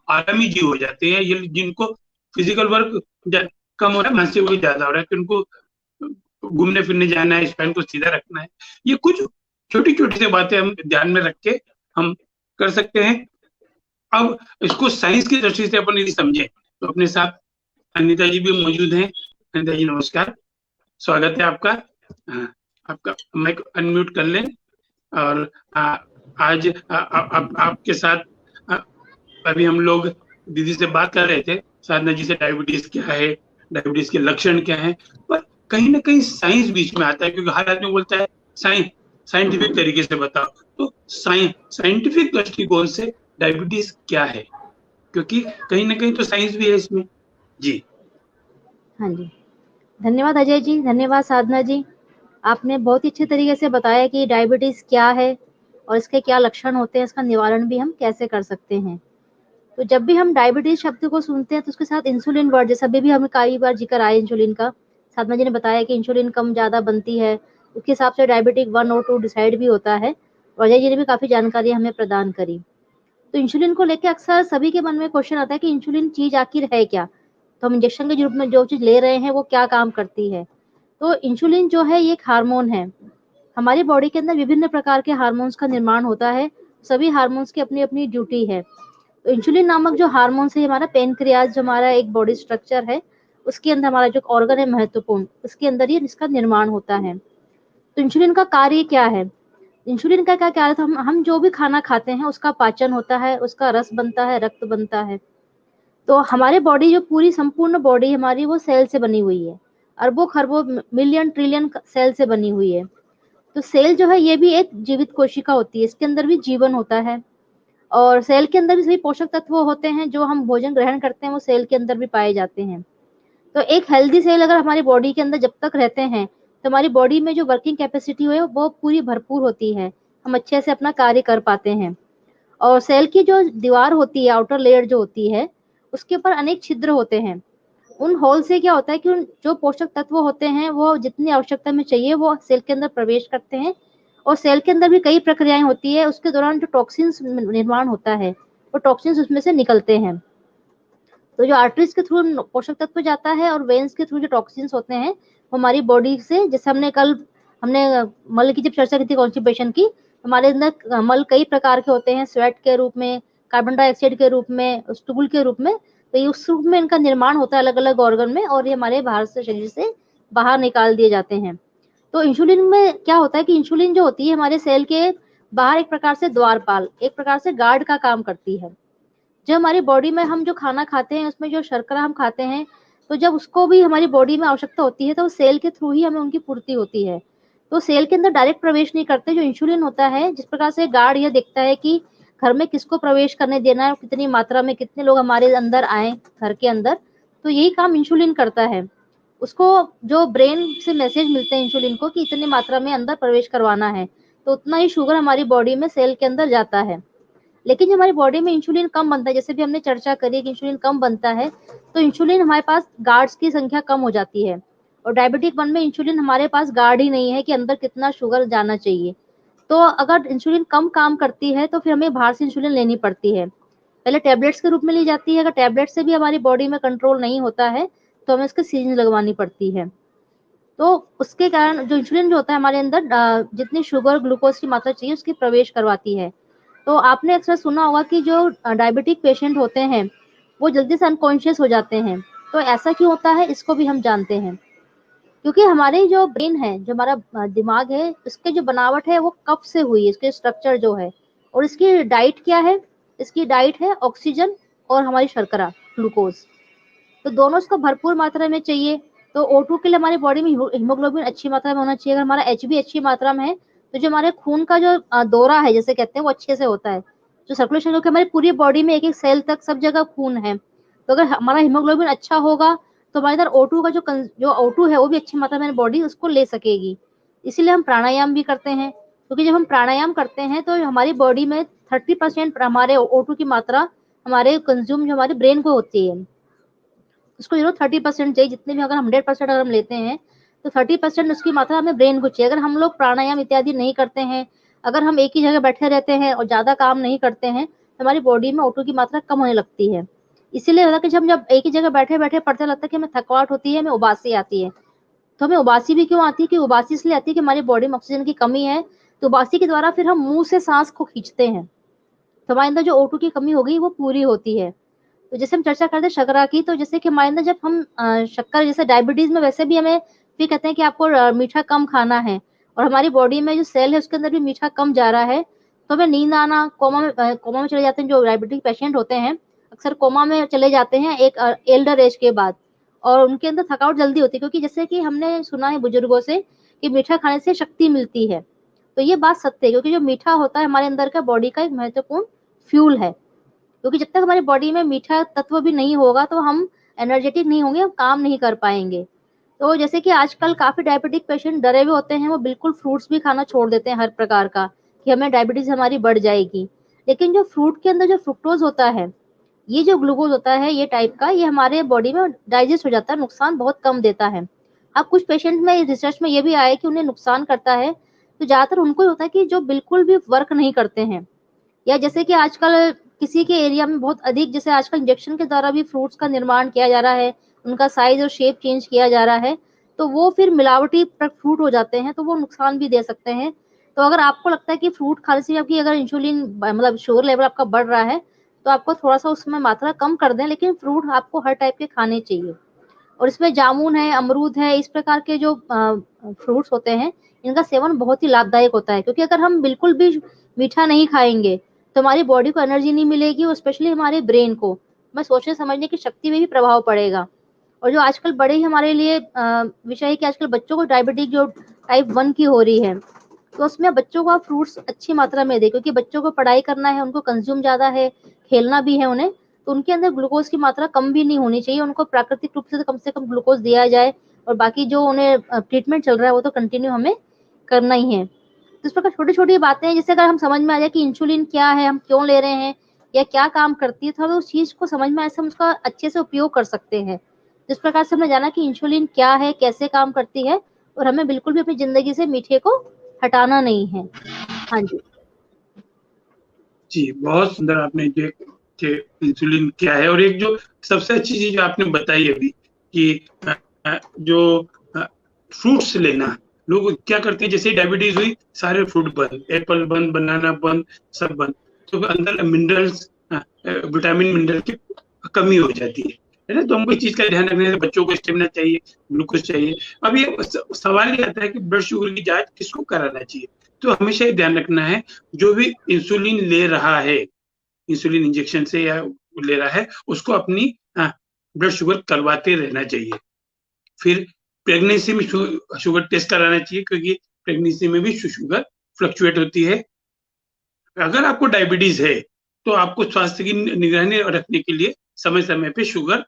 आरामी जीव हो जाते हैं, ये जिनको फिजिकल वर्क कम हो रहा है, मानसिक वर्क ज्यादा हो रहा है, कि उनको घूमने फिरने जाना है, स्पाइन को सीधा रखना है। ये कुछ छोटी छोटी सी बातें हम ध्यान में रख के हम कर सकते हैं। अब इसको साइंस की दृष्टि से अपन यदि समझे तो अपने साथ अनिता जी भी मौजूद हैं। अनिता जी नमस्कार, स्वागत है आपका। आपका माइक अनम्यूट कर लें। और आज आपके साथ अभी हम लोग दीदी से बात कर रहे थे, साधना जी से, डायबिटीज क्या है, डायबिटीज के लक्षण क्या है, पर कहीं ना कहीं साइंस बीच में आता है, क्योंकि हर आदमी बोलता है साइंटिफिक तरीके से बताओ। तो साइंटिफिक दृष्टिकोण से डायबिटीज क्या है, क्योंकि कहीं ना कहीं तो साइंस भी है इसमें। जी हाँ जी, धन्यवाद अजय जी, धन्यवाद साधना जी। आपने बहुत ही अच्छे तरीके से बताया कि डायबिटीज़ क्या है और इसके क्या लक्षण होते हैं, इसका निवारण भी हम कैसे कर सकते हैं। तो जब भी हम डायबिटीज़ शब्द को सुनते हैं तो उसके साथ इंसुलिन वर्ड, जैसे अभी भी हमें कई बार जिक्र आया इंसुलिन का। साधना जी ने बताया कि इंसुलिन कम ज़्यादा बनती है, उसके हिसाब से डायबिटिक 1 और 2 डिसाइड भी होता है। और अजय जी ने भी काफ़ी जानकारी हमें प्रदान करी। तो इंसुलिन को लेके अक्सर सभी के मन में क्वेश्चन आता है कि इंसुलिन चीज़ आखिर है क्या? तो हम इंजेक्शन के रूप में जो चीज़ ले रहे हैं वो क्या काम करती है? तो इंसुलिन जो है ये एक हार्मोन है। हमारी बॉडी के अंदर विभिन्न प्रकार के हार्मोन्स का निर्माण होता है। सभी हार्मोन्स की अपनी-अपनी ड्यूटी है। तो इंसुलिन नामक जो हार्मोन है, हमारा पेनक्रियाज जो हमारा एक बॉडी स्ट्रक्चर है, उसके अंदर हमारा जो ऑर्गन है महत्वपूर्ण, उसके अंदर ही इसका निर्माण होता है। तो इंसुलिन का कार्य क्या है? इंसुलिन का क्या कार्य था? हम जो भी खाना खाते हैं उसका पाचन होता है, उसका रस बनता है, रक्त बनता है। तो हमारे बॉडी जो पूरी संपूर्ण बॉडी हमारी वो सेल से बनी हुई है। अरबों खरबों मिलियन ट्रिलियन सेल से बनी हुई है। तो सेल जो है ये भी एक जीवित कोशिका होती है, इसके अंदर भी जीवन होता है। और सेल के अंदर भी सभी पोषक तत्व होते हैं, जो हम भोजन ग्रहण करते हैं वो सेल के अंदर भी पाए जाते हैं। तो एक हेल्दी सेल अगर हमारी बॉडी के अंदर जब तक रहते हैं तो हमारी बॉडी में जो वर्किंग कैपेसिटी है वो पूरी भरपूर होती है, हम अच्छे से अपना कार्य कर पाते हैं। और सेल की जो दीवार होती है, आउटर लेयर जो होती है, उसके ऊपर अनेक छिद्र होते हैं। उन होल से क्या होता है कि जो पोषक तत्व होते हैं वो जितनी आवश्यकता में चाहिए वो सेल के अंदर प्रवेश करते हैं, और सेल के अंदर भी कई प्रक्रियाएं होती है, उसके दौरान जो टॉक्सिन्स निर्माण होता है वो टॉक्सिन्स उसमें से निकलते हैं। तो जो आर्टरीज के थ्रू पोषक तत्व जाता है और वेन्स के थ्रू जो टॉक्सिन्स होते हैं हमारी बॉडी से, जैसे हमने मल की जब चर्चा की थी कॉन्स्टिपेशन की, हमारे अंदर मल कई प्रकार के होते हैं, स्वेट के रूप में, कार्बन डाइऑक्साइड के रूप में, स्टूल के रूप में। तो ये उस रूप में इनका निर्माण होता है अलग अलग ऑर्गन में, और ये हमारे बाहर से शरीर से बाहर निकाल दिए जाते हैं। तो इंसुलिन में क्या होता है कि इंसुलिन जो होती है हमारे सेल के बाहर एक प्रकार से द्वारपाल, एक प्रकार से गार्ड का काम करती है। जो हमारी बॉडी में हम जो खाना खाते हैं उसमें जो शर्करा हम खाते हैं, तो जब उसको भी हमारी बॉडी में आवश्यकता होती है तो सेल के थ्रू ही हमें उनकी पूर्ति होती है। तो सेल के अंदर डायरेक्ट प्रवेश नहीं करते। जो इंसुलिन होता है, जिस प्रकार से गार्ड यह देखता है कि घर में किसको प्रवेश करने देना है, कितनी मात्रा में कितने लोग हमारे अंदर आए घर के अंदर, तो यही काम इंसुलिन करता है। उसको जो ब्रेन से मैसेज मिलते हैं इंसुलिन को कि इतनी मात्रा में अंदर प्रवेश करवाना है, तो उतना ही शुगर हमारी बॉडी में सेल के अंदर जाता है। लेकिन जब हमारी बॉडी में इंसुलिन कम बनता है, जैसे भी हमने चर्चा करी कि इंसुलिन कम बनता है, तो इंसुलिन हमारे पास गार्ड्स की संख्या कम हो जाती है। और डायबिटिक 1 में इंसुलिन हमारे पास गार्ड ही नहीं है कि अंदर कितना शुगर जाना चाहिए। तो अगर इंसुलिन कम काम करती है तो फिर हमें बाहर से इंसुलिन लेनी पड़ती है। पहले टैबलेट्स के रूप में ली जाती है, अगर टैबलेट से भी हमारी बॉडी में कंट्रोल नहीं होता है तो हमें उसकी सिरिंज लगवानी पड़ती है। तो उसके कारण जो इंसुलिन जो होता है हमारे अंदर जितनी शुगर ग्लूकोज की मात्रा चाहिए उसकी प्रवेश करवाती है। तो आपने अक्सर सुना होगा कि जो डायबिटिक पेशेंट होते हैं वो जल्दी से अनकॉन्शियस हो जाते हैं। तो ऐसा क्यों होता है इसको भी हम जानते हैं। क्योंकि हमारे जो ब्रेन है, जो हमारा दिमाग है, इसके जो बनावट है वो कब से हुई है, इसके स्ट्रक्चर जो है, और इसकी डाइट क्या है। इसकी डाइट है ऑक्सीजन और हमारी शर्करा, ग्लूकोज। तो दोनों इसको भरपूर मात्रा में चाहिए। तो O2 के लिए हमारी बॉडी में हीमोग्लोबिन अच्छी मात्रा में होना चाहिए। अगर हमारा Hb अच्छी मात्रा में है तो जो हमारे खून का जो दौरा है जैसे कहते हैं वो अच्छे से होता है, जो सर्कुलेशन, क्योंकि हमारी पूरी बॉडी में एक एक सेल तक सब जगह खून है। तो अगर हमारा हीमोग्लोबिन अच्छा होगा तो हमारे इधर O2 का जो O2 है वो भी अच्छी मात्रा में बॉडी उसको ले सकेगी। इसीलिए हम प्राणायाम भी करते हैं, क्योंकि जब हम प्राणायाम करते हैं तो हमारी बॉडी में 30% हमारे O2 की मात्रा हमारे कंज्यूम जो हमारे ब्रेन को होती है, उसको 30% चाहिए। जितने भी अगर 100% अगर हम लेते हैं तो 30% उसकी मात्रा हमें ब्रेन को चाहिए। अगर हम लोग प्राणायाम इत्यादि नहीं करते हैं, अगर हम एक ही जगह बैठे रहते हैं और ज्यादा काम नहीं करते हैं तो हमारी बॉडी में O2 की मात्रा कम होने लगती है। इसीलिए होता है कि जब एक ही जगह बैठे बैठे पढ़ते लगता है कि हमें थकावट होती है, हमें उबासी आती है। तो हमें उबासी भी क्यों आती है कि उबासी इसलिए आती है कि हमारी बॉडी में ऑक्सीजन की कमी है। तो उबासी के द्वारा फिर हम मुंह से सांस को खींचते हैं, तो हमारे अंदर जो O2 की कमी हो गई वो पूरी होती है। तो जैसे हम चर्चा करते हैं शर्करा की, तो जैसे कि हमारे अंदर जब हम शक्कर, जैसे डायबिटीज में वैसे भी हमें फिर कहते हैं कि आपको मीठा कम खाना है, और हमारी बॉडी में जो सेल है उसके अंदर भी मीठा कम जा रहा है, तो हमें नींद आना, कोमा में चले जाते हैं। जो डायबिटिक पेशेंट होते हैं अक्सर कोमा में चले जाते हैं एक एल्डर एज के बाद, और उनके अंदर थकावट जल्दी होती है, क्योंकि जैसे कि हमने सुना है बुजुर्गों से कि मीठा खाने से शक्ति मिलती है। तो ये बात सत्य है, क्योंकि जो मीठा होता है हमारे अंदर का बॉडी का एक महत्वपूर्ण फ्यूल है। क्योंकि जब तक हमारी बॉडी में मीठा तत्व भी नहीं होगा तो हम एनर्जेटिक नहीं होंगे, हम काम नहीं कर पाएंगे। तो जैसे कि आजकल काफी डायबिटिक पेशेंट डरे हुए होते हैं, वो बिल्कुल फ्रूट्स भी खाना छोड़ देते हैं हर प्रकार का, कि हमें डायबिटीज हमारी बढ़ जाएगी। लेकिन जो फ्रूट के अंदर जो फ्रुक्टोज होता है, ये जो ग्लूकोज होता है ये टाइप का, ये हमारे बॉडी में डाइजेस्ट हो जाता है, नुकसान बहुत कम देता है। अब कुछ पेशेंट में रिसर्च में ये भी आया है कि उन्हें नुकसान करता है, तो ज्यादातर उनको ही होता है कि जो बिल्कुल भी वर्क नहीं करते हैं, या जैसे कि आजकल किसी के एरिया में बहुत अधिक, जैसे आजकल इंजेक्शन के द्वारा भी फ्रूट्स का निर्माण किया जा रहा है, उनका साइज और शेप चेंज किया जा रहा है, तो वो फिर मिलावटी फ्रूट हो जाते हैं, तो वो नुकसान भी दे सकते हैं। तो अगर आपको लगता है कि फ्रूट खाने से आपकी अगर इंसुलिन मतलब शुगर लेवल आपका बढ़ रहा है, तो आपको थोड़ा सा उसमें मात्रा कम कर दें, लेकिन फ्रूट आपको हर टाइप के खाने चाहिए। और इसमें जामुन है, अमरूद है, इस प्रकार के जो फ्रूट्स होते हैं इनका सेवन बहुत ही लाभदायक होता है, क्योंकि अगर हम बिल्कुल भी मीठा नहीं खाएंगे तो हमारी बॉडी को एनर्जी नहीं मिलेगी, और स्पेशली हमारे ब्रेन को मैं सोचने समझने की शक्ति में भी प्रभाव पड़ेगा। और जो आजकल बड़े ही हमारे लिए विषय है कि आजकल बच्चों को डायबिटीज जो टाइप 1 की हो रही है, तो उसमें बच्चों को आप फ्रूट्स अच्छी मात्रा में दें, क्योंकि बच्चों को पढ़ाई करना है, उनको कंज्यूम ज्यादा है, खेलना भी है उन्हें, तो उनके अंदर ग्लूकोज की मात्रा कम भी नहीं होनी चाहिए, उनको प्राकृतिक रूप से कम ग्लूकोज दिया जाए, और बाकी जो उन्हें ट्रीटमेंट चल रहा है वो तो कंटिन्यू हमें करना ही है। तो इस प्रकार छोटी छोटी बातें हैं, जिससे अगर हम समझ में आ जाए कि इंसुलिन क्या है, हम क्यों ले रहे हैं, या क्या काम करती है, तो हमें उस चीज को समझ में आए, हम उसका अच्छे से उपयोग कर सकते हैं। जिस प्रकार से हमने जाना कि इंसुलिन क्या है, कैसे काम करती है, और हमें बिल्कुल भी अपनी जिंदगी से मीठे को हटाना नहीं है। हाँ जी। जी, बहुत सुंदर आपने जो कि इंसुलिन क्या है, और एक जो सबसे अच्छी चीज आपने बताई अभी कि जो फ्रूट्स लेना, लोग क्या करते हैं, जैसे डायबिटीज हुई सारे फ्रूट बंद, एप्पल बंद, बनाना बंद, सब बंद, तो अंदर मिनरल्स, विटामिन मिनरल की कमी हो जाती है ना। तो हमको इस चीज का ध्यान रखना है, बच्चों को स्टेमिना चाहिए, ग्लूकोज चाहिए। अब ये सवाल ये आता है कि ब्लड शुगर की जांच किसको कराना चाहिए। तो हमेशा ये ध्यान रखना है, जो भी इंसुलिन ले रहा है, इंसुलिन इंजेक्शन से या ले रहा है, उसको अपनी ब्लड शुगर करवाते रहना चाहिए। फिर प्रेगनेंसी में शुगर टेस्ट कराना चाहिए, क्योंकि प्रेगनेंसी में भी शुगर फ्लक्चुएट होती है। अगर आपको डायबिटीज है तो आपको स्वास्थ्य की निगरानी रखने के लिए समय समय पे शुगर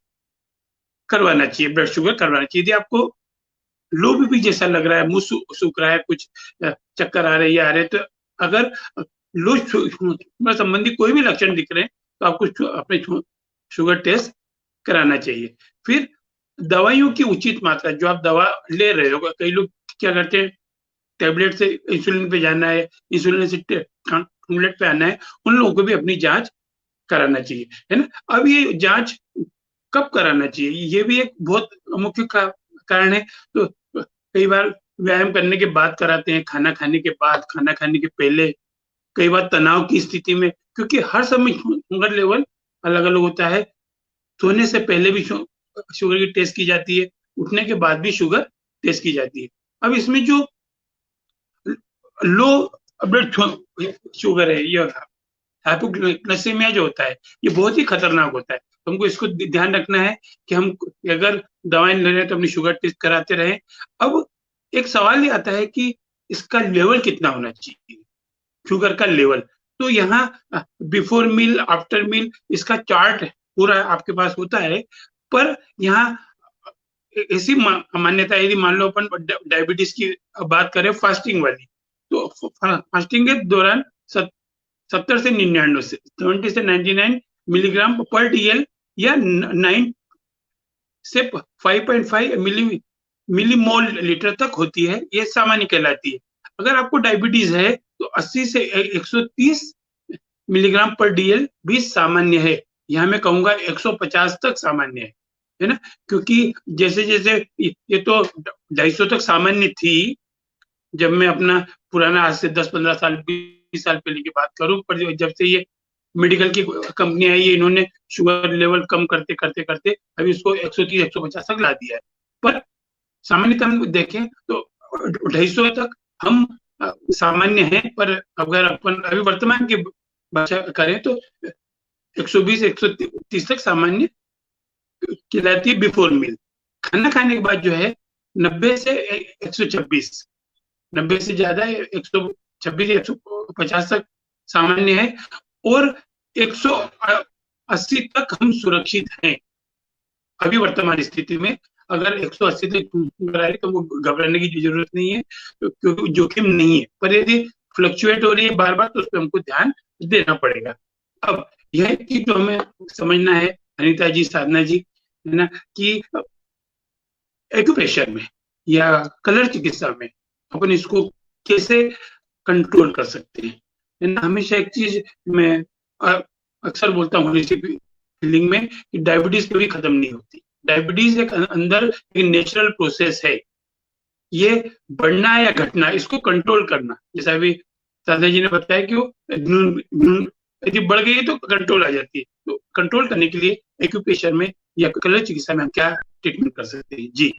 करवाना चाहिए, ब्लड शुगर करवाना चाहिए। यदि आपको लो बीपी जैसा लग रहा है, मुंह सूख रहा है, कुछ चक्कर आ रहे, आ रहे, तो अगर लो शुगर संबंधी कोई भी लक्षण दिख रहे हैं तो आपको अपने शुगर टेस्ट कराना चाहिए। फिर दवाइयों की उचित मात्रा, जो आप दवा ले रहे हो, कई लोग क्या करते हैं, टेबलेट से इंसुलिन पे जाना है, इंसुलिन से टेबलेट पे आना है, उन लोगों को भी अपनी जांच कराना चाहिए, है ना। अब ये जांच कब कराना चाहिए, ये भी एक बहुत मुख्य कारण है। तो कई बार व्यायाम करने के बाद कराते हैं, खाना खाने के बाद, खाना खाने के पहले, कई बार तनाव की स्थिति में, क्योंकि हर समय शुगर लेवल अलग अलग होता है। सोने से पहले भी शुगर की टेस्ट की जाती है, उठने के बाद भी शुगर टेस्ट की जाती है। अब इसमें जो लो ब्लड शुगर है, ये हाइपोग्लाइसेमिया जो होता है, ये बहुत ही खतरनाक होता है। तो हमको इसको ध्यान रखना है कि हम अगर दवाएं ले रहे हैं तो अपनी शुगर टेस्ट कराते रहें। अब एक सवाल ये आता है कि इसका लेवल कितना होना चाहिए, शुगर का लेवल। तो यहाँ बिफोर मील, आफ्टर मील, इसका चार्ट पूरा आपके पास होता है। पर यहाँ ऐसी मान्यता है, यदि मान लो अपन डायबिटीज की बात करें फास्टिंग वाली, तो फास्टिंग के दौरान 70 से 99 से 70 से 99 मिलीग्राम पर डीएल या 9 से 5.5 मिलीमोल लीटर तक होती है, ये सामान्य कहलाती है। अगर आपको डायबिटीज है तो 80 से 130 मिलीग्राम पर डीएल भी सामान्य है। यहाँ मैं कहूंगा 150 तक सामान्य है ना। क्योंकि जैसे जैसे ये तो 250 तक सामान्य थी जब मैं अपना पुराना, आज से 10-15 साल, 20 साल पहले की बात करूं, पर जब से ये मेडिकल की कंपनी आई है, इन्होंने शुगर लेवल कम करते करते करते अभी इसको 130-150 तक ला दिया है। पर सामान्यतः हम देखें तो 250 तक हम सामान्य है। पर अगर अपन अभी वर्तमान की भाषा करें तो 120-130 तक सामान्य कहलाती है बिफोर मील। खाना खाने के बाद जो है 90 से 126, 90 से ज्यादा 126 या 150 तक सामान्य है, और 180 तक हम सुरक्षित हैं। अभी वर्तमान स्थिति में अगर 180 तक आए तो वो घबराने की जरूरत नहीं है, क्योंकि जोखिम नहीं है। पर यदि फ्लक्चुएट हो रही है बार बार, तो उस पर हमको ध्यान देना पड़ेगा। अब यह चीज जो हमें समझना है, अनीता जी, साधना जी, है ना, कि एक्यूप्रेशर में या कलर चिकित्सा में अपन इसको कैसे कंट्रोल कर सकते हैं, है ना। हमेशा एक चीज मैं अक्सर बोलता हूँ इसी फीलिंग में कि डायबिटीज कभी खत्म नहीं होती। डायबिटीज एक अंदर एक नेचुरल प्रोसेस है, ये बढ़ना या घटना, इसको कंट्रोल करना। जैसा अभी साधना जी ने बताया कि वो यदि बढ़ गई है तो कंट्रोल आ जाती है। तो कंट्रोल करने के लिए एक्यूप्रेशर में या कलर चिकित्सा में हम क्या ट्रीटमेंट कर सकते हैं। जी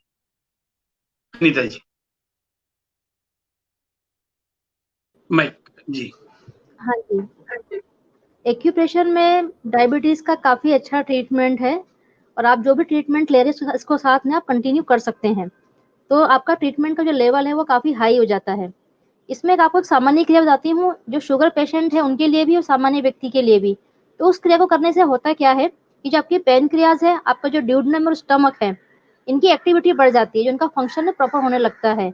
अनीता जी, माइक जी। हाँ जी, एक्यूप्रेशर में डायबिटीज का काफी अच्छा ट्रीटमेंट है, और आप जो भी ट्रीटमेंट ले रहे हैं इसको साथ में आप कंटिन्यू कर सकते हैं, तो आपका ट्रीटमेंट का जो लेवल है वो काफी हाई हो जाता है। इसमें आपको एक सामान्य क्रिया बताती हूँ, जो शुगर पेशेंट है उनके लिए भी और सामान्य व्यक्ति के लिए भी। तो उस क्रिया को करने से होता क्या है कि जो आपकी पेनक्रियाज है, आपका जो ड्यूडेनम और स्टमक है, इनकी एक्टिविटी बढ़ जाती है, जो इनका फंक्शन है प्रॉपर होने लगता है।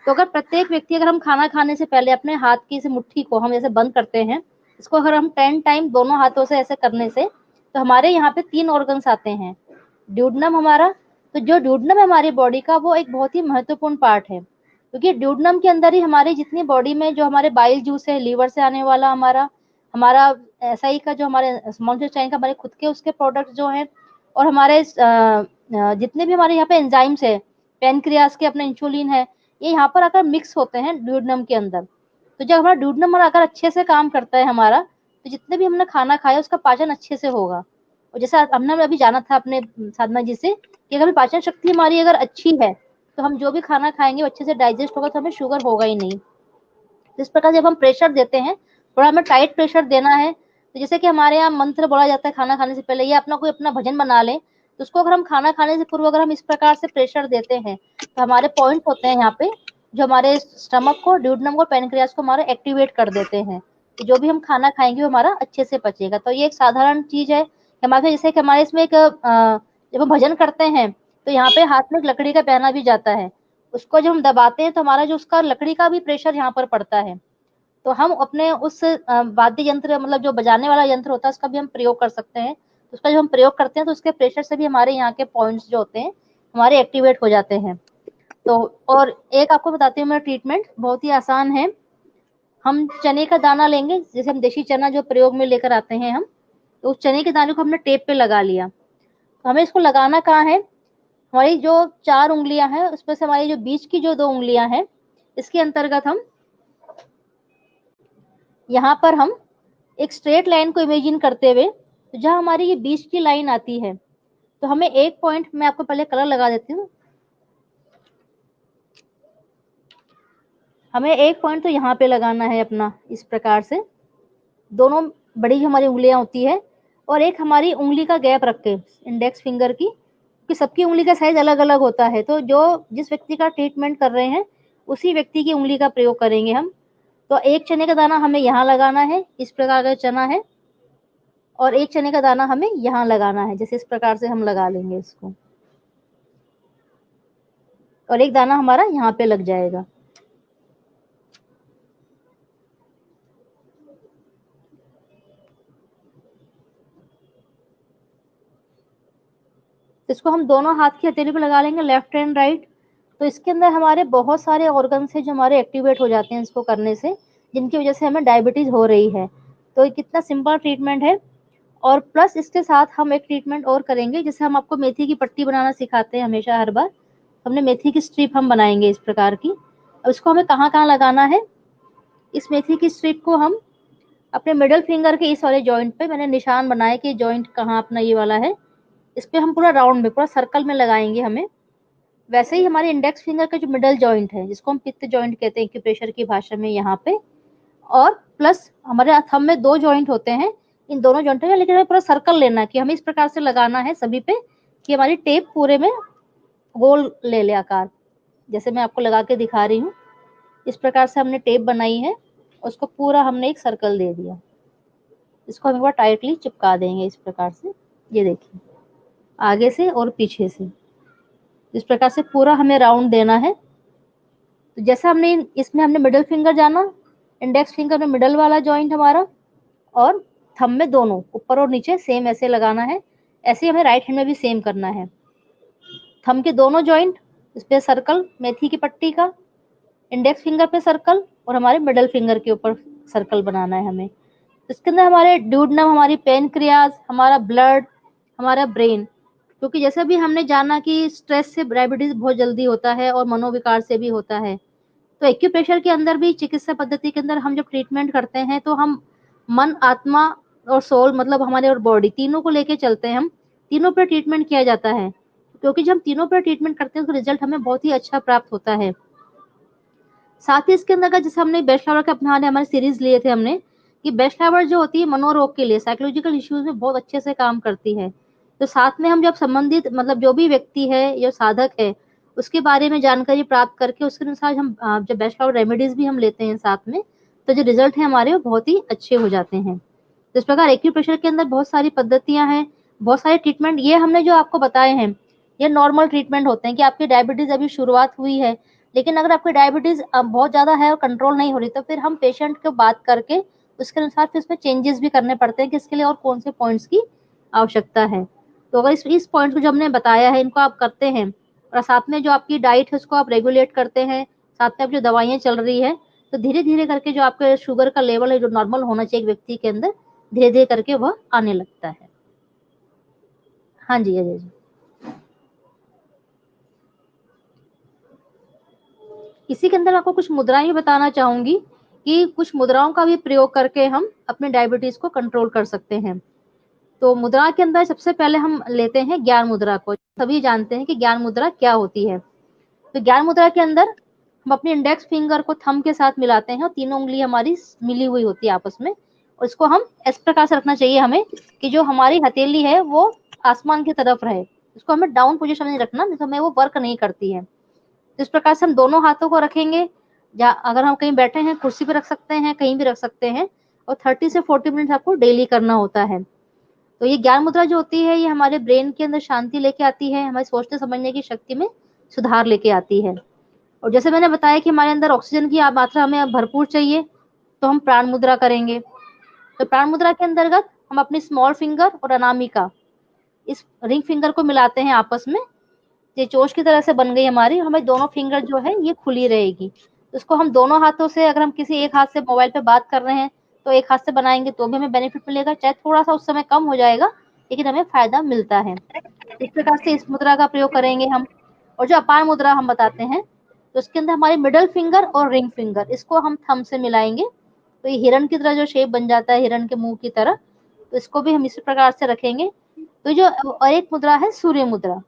तो अगर प्रत्येक व्यक्ति, अगर हम खाना खाने से पहले अपने हाथ की इस मुट्ठी को हम जैसे बंद करते हैं, इसको अगर हम 10 टाइम दोनों हाथों से ऐसे करने से, तो हमारे यहाँ पे 3 ऑर्गन्स आते हैं। ड्यूडेनम हमारा, तो जो ड्यूडनम है हमारी बॉडी का, वो एक बहुत ही महत्वपूर्ण पार्ट है, क्योंकि ड्यूडनम के अंदर ही हमारी जितनी बॉडी में जो हमारे बाइल जूस है, लीवर से आने वाला हमारा हमारा एसआई का जो हमारे स्मॉल इंटेस्टाइन का हमारे खुद के उसके प्रोडक्ट जो हैं, और हमारे जितने भी हमारे यहाँ पे एंजाइम्स है, पेनक्रियास के अपने इंसुलिन है, ये यहाँ पर आकर मिक्स होते हैं ड्यूडनम के अंदर। तो जब हमारा ड्यूडनम अगर अच्छे से काम करता है हमारा, तो जितने भी हमने खाना खाया उसका पाचन अच्छे से होगा। और जैसा हमने अभी जाना था अपने साधना जी से कि अगर पाचन शक्ति हमारी अगर अच्छी है तो हम जो भी खाना खाएंगे वो अच्छे से डाइजेस्ट होगा, तो हमें शुगर होगा ही नहीं। इस प्रकार जब हम प्रेशर देते हैं, थोड़ा हमें टाइट प्रेशर देना है, तो जैसे कि हमारे यहाँ मंत्र बोला जाता है खाना खाने से पहले, या अपना कोई अपना भजन बना लें, तो उसको अगर हम खाना खाने से पूर्व अगर हम इस प्रकार से प्रेशर देते हैं, तो हमारे पॉइंट होते हैं यहाँ पे जो हमारे स्टमक को, ड्यूडनम को, पेनक्रियास को हमारा एक्टिवेट कर देते हैं, कि जो भी हम खाना खाएंगे वो हमारा अच्छे से पचेगा। तो ये एक साधारण चीज है हमारे, जैसे कि हमारे इसमें एक जब हम भजन करते हैं तो यहाँ पे हाथ में एक लकड़ी का पहना भी जाता है, उसको जब हम दबाते हैं तो हमारा जो उसका लकड़ी का भी प्रेशर यहाँ पर पड़ता है। तो हम अपने उस वाद्य यंत्र, मतलब जो बजाने वाला यंत्र होता है, उसका भी हम प्रयोग कर सकते हैं। उसका जब हम प्रयोग करते हैं तो उसके प्रेशर से भी हमारे यहाँ के पॉइंट्स जो होते हैं हमारे एक्टिवेट हो जाते हैं। तो और एक आपको बताती हूँ मैं, ट्रीटमेंट बहुत ही आसान है। हम चने का दाना लेंगे, जैसे हम देशी चना जो प्रयोग में लेकर आते हैं हम, तो उस चने के दाने को हमने टेप पे लगा लिया। तो हमें इसको लगाना कहाँ है, हमारी जो 4 उंगलियां हैं उसमें से हमारी जो बीच की जो 2 उंगलियां हैं, इसके अंतर्गत हम यहाँ पर हम एक स्ट्रेट लाइन को इमेजिन करते हुए, तो जहां हमारी ये बीच की लाइन आती है, तो हमें एक पॉइंट, मैं आपको पहले कलर लगा देती हूँ, हमें एक पॉइंट तो यहाँ पे लगाना है अपना, इस प्रकार से दोनों बड़ी जो हमारी उंगलियां होती है, और एक हमारी उंगली का गैप रख के इंडेक्स फिंगर की, कि सबकी उंगली का साइज अलग अलग होता है, तो जो जिस व्यक्ति का ट्रीटमेंट कर रहे हैं उसी व्यक्ति की उंगली का प्रयोग करेंगे हम। तो एक चने का दाना हमें यहाँ लगाना है, इस प्रकार का चना है, और एक चने का दाना हमें यहाँ लगाना है, जैसे इस प्रकार से हम लगा लेंगे इसको, और एक दाना हमारा यहाँ पे लग जाएगा। तो इसको हम दोनों हाथ की हथेली पे लगा लेंगे, लेफ्ट एंड राइट। तो इसके अंदर हमारे बहुत सारे ऑर्गन्स हैं जो हमारे एक्टिवेट हो जाते हैं इसको करने से, जिनकी वजह से हमें डायबिटीज हो रही है। तो ये कितना सिंपल ट्रीटमेंट है। और प्लस इसके साथ हम एक ट्रीटमेंट और करेंगे, जैसे हम आपको मेथी की पट्टी बनाना सिखाते हैं हमेशा हर बार, हमने मेथी की स्ट्रिप हम बनाएंगे इस प्रकार की। अब इसको हमें कहाँ कहाँ लगाना है, इस मेथी की स्ट्रिप को हम अपने मिडल फिंगर के इस वाले जॉइंट पे, मैंने निशान बनाया कि जॉइंट कहाँ अपना ये वाला है, इस पे हम पूरा राउंड में, पूरा सर्कल में लगाएंगे हमें। वैसे ही हमारे इंडेक्स फिंगर का जो मिडल जॉइंट है, जिसको हम पित्त जॉइंट कहते हैं एक्यूप्रेशर की भाषा में, यहाँ पे, और प्लस हमारे थंब में 2 जॉइंट होते हैं, इन दोनों जॉइंट में, लेकिन हमें पूरा सर्कल लेना है कि हमें इस प्रकार से लगाना है सभी पे कि हमारी टेप पूरे में गोल ले ले आकार, जैसे मैं आपको लगा के दिखा रही हूँ। इस प्रकार से हमने टेप बनाई है, उसको पूरा हमने एक सर्कल दे दिया। इसको हम एक बार टाइटली चिपका देंगे इस प्रकार से, ये देखिए, आगे से और पीछे से इस प्रकार से पूरा हमें राउंड देना है। तो जैसा हमने इसमें हमने मिडिल फिंगर जाना, इंडेक्स फिंगर में मिडल वाला जॉइंट हमारा, और थंब में दोनों ऊपर और नीचे सेम ऐसे लगाना है। ऐसे ही हमें राइट हैंड में भी सेम करना है, थंब के दोनों जॉइंट, इस पे सर्कल मेथी की पट्टी का, इंडेक्स फिंगर पे सर्कल, और हमारे मिडल फिंगर के ऊपर सर्कल बनाना है हमें। तो इसके अंदर हमारे ड्यूडनम, हमारी पेनक्रियाज, हमारा ब्लड, हमारा ब्रेन, क्योंकि जैसा भी हमने जाना कि स्ट्रेस से डायबिटीज बहुत जल्दी होता है और मनोविकार से भी होता है। तो एक्यूप्रेशर के अंदर भी, चिकित्सा पद्धति के अंदर हम जब ट्रीटमेंट करते हैं तो हम मन, आत्मा और सोल, मतलब हमारे और बॉडी, तीनों को लेके चलते हैं, हम तीनों पर ट्रीटमेंट किया जाता है, क्योंकि जब हम तीनों पर ट्रीटमेंट करते हैं तो रिजल्ट हमें बहुत ही अच्छा प्राप्त होता है। साथ ही इसके अंदर का, जैसे हमने बेस्ट फ्लावर के अपना हमारे सीरीज लिए थे हमने, कि बेस्ट फ्लावर जो होती है मनोरोग के लिए, साइकोलॉजिकल इश्यूज में बहुत अच्छे से काम करती है। तो साथ में हम जब संबंधित, मतलब जो भी व्यक्ति है, जो साधक है, उसके बारे में जानकारी प्राप्त करके उसके अनुसार हम जब बेस्ट फ्लावर रेमेडीज भी हम लेते हैं साथ में, तो जो रिजल्ट है हमारे वो बहुत ही अच्छे हो जाते हैं। तो इस प्रकार एक्यूप्रेशर के अंदर बहुत सारी पद्धतियां हैं, बहुत सारे ट्रीटमेंट, ये हमने जो आपको बताए हैं ये नॉर्मल ट्रीटमेंट होते हैं कि आपकी डायबिटीज अभी शुरुआत हुई है, लेकिन अगर आपकी डायबिटीज बहुत ज्यादा है और कंट्रोल नहीं हो रही, तो फिर हम पेशेंट को बात करके उसके अनुसार फिर इसमें चेंजेस भी करने पड़ते हैं कि इसके लिए और कौन से पॉइंट्स की आवश्यकता है। तो अगर इस पॉइंट को जो हमने बताया है इनको आप करते हैं और साथ में जो आपकी डाइट है उसको आप रेगुलेट करते हैं, साथ में आप जो दवाइयाँ चल रही है, तो धीरे-धीरे करके जो आपका शुगर का लेवल है जो नॉर्मल होना चाहिए एक व्यक्ति के अंदर, धीरे-धीरे करके वह आने लगता है। हाँ जी, अजय जी। इसी के अंदर आपको कुछ मुद्राएं भी बताना चाहूंगी कि कुछ मुद्राओं का भी प्रयोग करके हम अपने डायबिटीज को कंट्रोल कर सकते हैं। तो मुद्रा के अंदर सबसे पहले हम लेते हैं ज्ञान मुद्रा को। सभी जानते हैं कि ज्ञान मुद्रा क्या होती है। तो ज्ञान मुद्रा के अंदर हम अपनी इंडेक्स फिंगर को थंब के साथ मिलाते हैं और तीनों उंगली हमारी मिली हुई होती है आपस में, और इसको हम इस प्रकार से रखना चाहिए हमें कि जो हमारी हथेली है वो आसमान की तरफ रहे। इसको हमें डाउन पोजीशन में नहीं रखना, नहीं तो हमें वो वर्क नहीं करती है। इस प्रकार से हम दोनों हाथों को रखेंगे, अगर हम कहीं बैठे हैं कुर्सी पे रख सकते हैं, कहीं भी रख सकते हैं, और 30 से 40 मिनट आपको डेली करना होता है। तो ये ज्ञान मुद्रा जो होती है ये हमारे ब्रेन के अंदर शांति लेके आती है, हमारे सोचने समझने की शक्ति में सुधार लेके आती है। और जैसे मैंने बताया कि हमारे अंदर ऑक्सीजन की मात्रा हमें भरपूर चाहिए, तो हम प्राण मुद्रा करेंगे। तो प्राण मुद्रा के अंतर्गत हम अपनी स्मॉल फिंगर और अनामिका इस रिंग फिंगर को मिलाते हैं आपस में, ये चोंच की तरह से बन गई हमारी, हमें दोनों फिंगर जो है ये खुली रहेगी। इसको हम दोनों हाथों से, अगर हम किसी एक हाथ से मोबाइल पे बात कर रहे हैं तो एक हाथ से बनाएंगे तो भी हमें बेनिफिट मिलेगा, चाहे थोड़ा सा उस समय कम हो जाएगा लेकिन हमें फायदा मिलता है। इस प्रकार से इस मुद्रा का प्रयोग करेंगे हम। और जो अपान मुद्रा हम बताते हैं तो इसके अंदर हमारे मिडल फिंगर और रिंग फिंगर इसको हम थंब से मिलाएंगे, तो ये हिरण की तरह जो शेप बन जाता है, हिरण के मुंह की तरह, तो इसको भी हम इसी प्रकार से रखेंगे। तो जो और एक मुद्रा है सूर्य मुद्रा।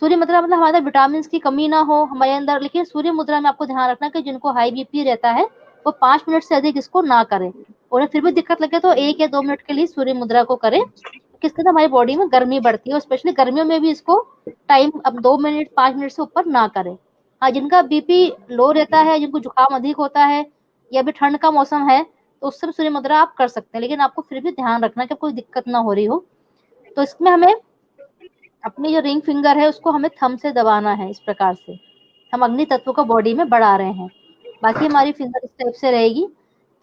सूर्य मुद्रा मतलब हमारे विटामिन की कमी ना हो हमारे अंदर, लेकिन सूर्य मुद्रा में आपको ध्यान रखना कि जिनको हाई बीपी रहता है वो 5 मिनट से अधिक इसको ना करें, उन्हें फिर भी दिक्कत लगे तो 1 या 2 मिनट के लिए सूर्य मुद्रा को करें। किसके तो हमारी बॉडी में गर्मी बढ़ती है, और स्पेशली गर्मियों में भी इसको टाइम अब 2 मिनट 5 मिनट से ऊपर ना करें। हाँ, जिनका बीपी लो रहता है, जिनको जुकाम अधिक होता है या अभी ठंड का मौसम है, तो उस समय सूर्य मुद्रा आप कर सकते हैं, लेकिन आपको फिर भी ध्यान रखना कि कोई दिक्कत ना हो रही हो। तो इसमें हमें अपनी जो रिंग फिंगर है उसको हमें थंब से दबाना है, इस प्रकार से हम अग्नि तत्व को बॉडी में बढ़ा रहे हैं। बाकी हमारी फिंगर इस टाइप से रहेगी।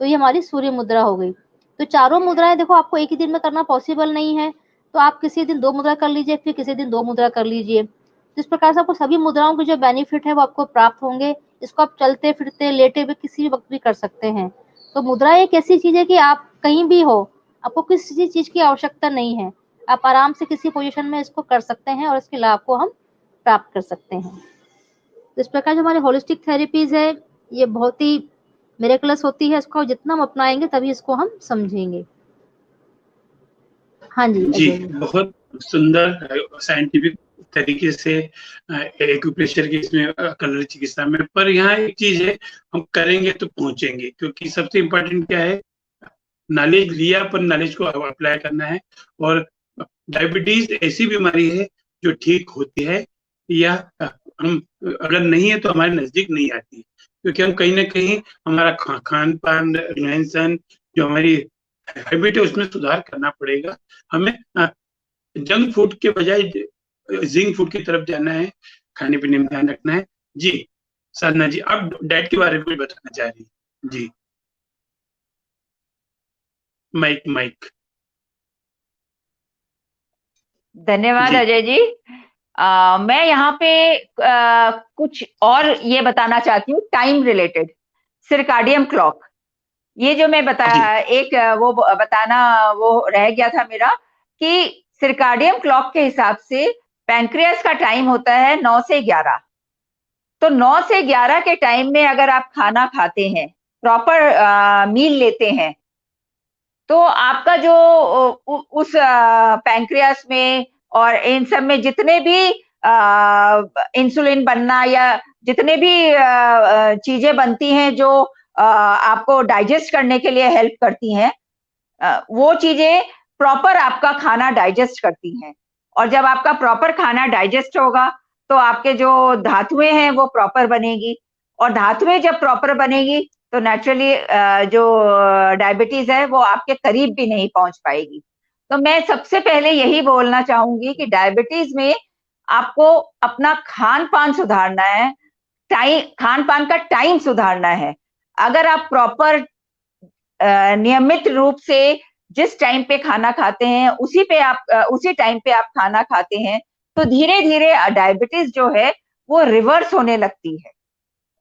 तो ये हमारी सूर्य मुद्रा हो गई। तो चारों मुद्राएं देखो आपको एक ही दिन में करना पॉसिबल नहीं है, तो आप किसी दिन 2 मुद्रा कर लीजिए, फिर किसी दिन 2 मुद्रा कर लीजिए। तो इस प्रकार से आपको सभी मुद्राओं के जो बेनिफिट है वो आपको प्राप्त होंगे। इसको आप चलते फिरते लेटे हुए किसी भी वक्त भी कर सकते हैं। तो मुद्रा एक ऐसी चीज है कि आप कहीं भी हो, आपको किसी चीज की आवश्यकता नहीं है, आप आराम से किसी पोजीशन में इसको कर सकते हैं और इसके लाभ को हम प्राप्त कर सकते हैं। तो इस प्रकार जो हमारे होलिस्टिक थेरेपीज है ये बहुत ही मिरेकलस होती है, इसको जितना हम अपनाएंगे तभी इसको हम समझेंगे। हाँ जी जी, अजय जी। बहुत सुंदर साइंटिफिक तरीके से एक्यूप्रेशर की इसमें कलर चिकित्सा में। पर यहाँ एक चीज है, हम करेंगे तो पहुंचेंगे, क्योंकि सबसे इम्पोर्टेंट क्या है, नॉलेज लिया पर नॉलेज को अप्लाई करना है। और डायबिटीज ऐसी बीमारी है जो ठीक होती है, या हम अगर नहीं है तो हमारे नजदीक नहीं आती, क्योंकि हम कहीं ना कहीं हमारा खान पान, रहन सहन, जो हमारी हैबिट है उसमें सुधार करना पड़ेगा। हमें जंक फूड के बजाय जिंक फूड की तरफ जाना है, खाने पीने में ध्यान रखना है। जी साधना जी, आप डाइट के बारे में भी बताना चाह रही हैं? जी, माइक माइक। धन्यवाद जी अजय जी। मैं यहाँ पे कुछ और ये बताना चाहती हूँ टाइम रिलेटेड, सिरकाडियम क्लॉक। ये जो मैं बता जी एक वो बताना वो रह गया था मेरा, कि सिरकाडियम क्लॉक के हिसाब से पैंक्रियास का टाइम होता है 9 से 11। तो 9 से 11 के टाइम में अगर आप खाना खाते हैं, प्रॉपर मील लेते हैं, तो आपका जो उस पैंक्रियास में और इन सब में जितने भी इंसुलिन बनना या जितने भी चीजें बनती हैं जो आपको डाइजेस्ट करने के लिए हेल्प करती हैं, वो चीजें प्रॉपर आपका खाना डाइजेस्ट करती हैं। और जब आपका प्रॉपर खाना डाइजेस्ट होगा तो आपके जो धातुएं हैं वो प्रॉपर बनेगी, और धातुएं जब प्रॉपर बनेगी तो नेचुरली जो डायबिटीज है वो आपके करीब भी नहीं पहुंच पाएगी। तो मैं सबसे पहले यही बोलना चाहूंगी कि डायबिटीज में आपको अपना खान पान सुधारना है, खान पान का टाइम सुधारना है। अगर आप प्रॉपर नियमित रूप से जिस टाइम पे खाना खाते हैं उसी टाइम पे आप खाना खाते हैं, तो धीरे धीरे डायबिटीज जो है वो रिवर्स होने लगती है।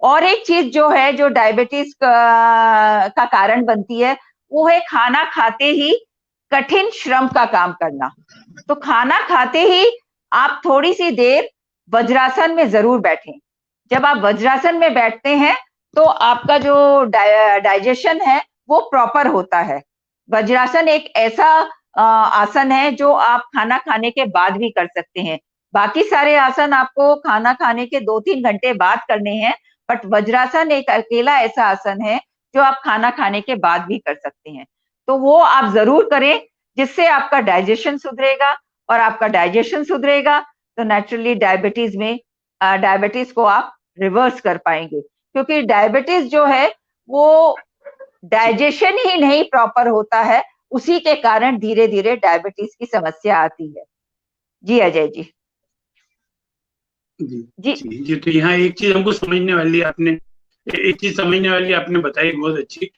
और एक चीज जो है जो डायबिटीज का कारण बनती है, वो है खाना खाते ही कठिन श्रम का काम करना। तो खाना खाते ही आप थोड़ी सी देर वज्रासन में जरूर बैठें। जब आप वज्रासन में बैठते हैं तो आपका जो डाइजेशन है वो प्रॉपर होता है। वज्रासन एक ऐसा आसन है जो आप खाना खाने के बाद भी कर सकते हैं। बाकी सारे आसन आपको खाना खाने के 2-3 घंटे बाद करने हैं, बट वज्रासन एक अकेला ऐसा आसन है जो आप खाना खाने के बाद भी कर सकते हैं। तो वो आप जरूर करें, जिससे आपका डाइजेशन सुधरेगा, और आपका डाइजेशन सुधरेगा तो नेचुरली डायबिटीज को आप रिवर्स कर पाएंगे। क्योंकि डायबिटीज जो है वो डाइजेशन ही नहीं प्रॉपर होता है, उसी के कारण धीरे धीरे डायबिटीज की समस्या आती है। जी अजय जी। जी जी, तो यहाँ एक चीज हमको समझने वाली आपने बताई बहुत अच्छी।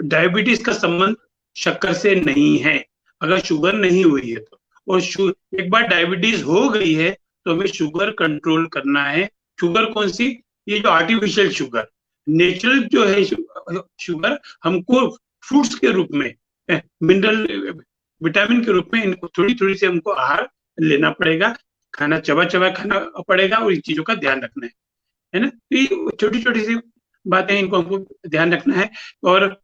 डायबिटीज का संबंध शक्कर से नहीं है, अगर शुगर नहीं हुई है तो। और एक बार डायबिटीज हो गई है तो हमें शुगर कंट्रोल करना है। शुगर कौन सी? ये जो आर्टिफिशियल शुगर, नेचुरल जो है शुगर हमको फ्रूट्स के रूप में, मिनरल विटामिन के रूप में इनको थोड़ी थोड़ी से हमको आहार लेना पड़ेगा, खाना चबा चबा खाना पड़ेगा, और इन चीजों का ध्यान रखना है ना। तो ये छोटी छोटी सी बातें, इनको हमको ध्यान रखना है। और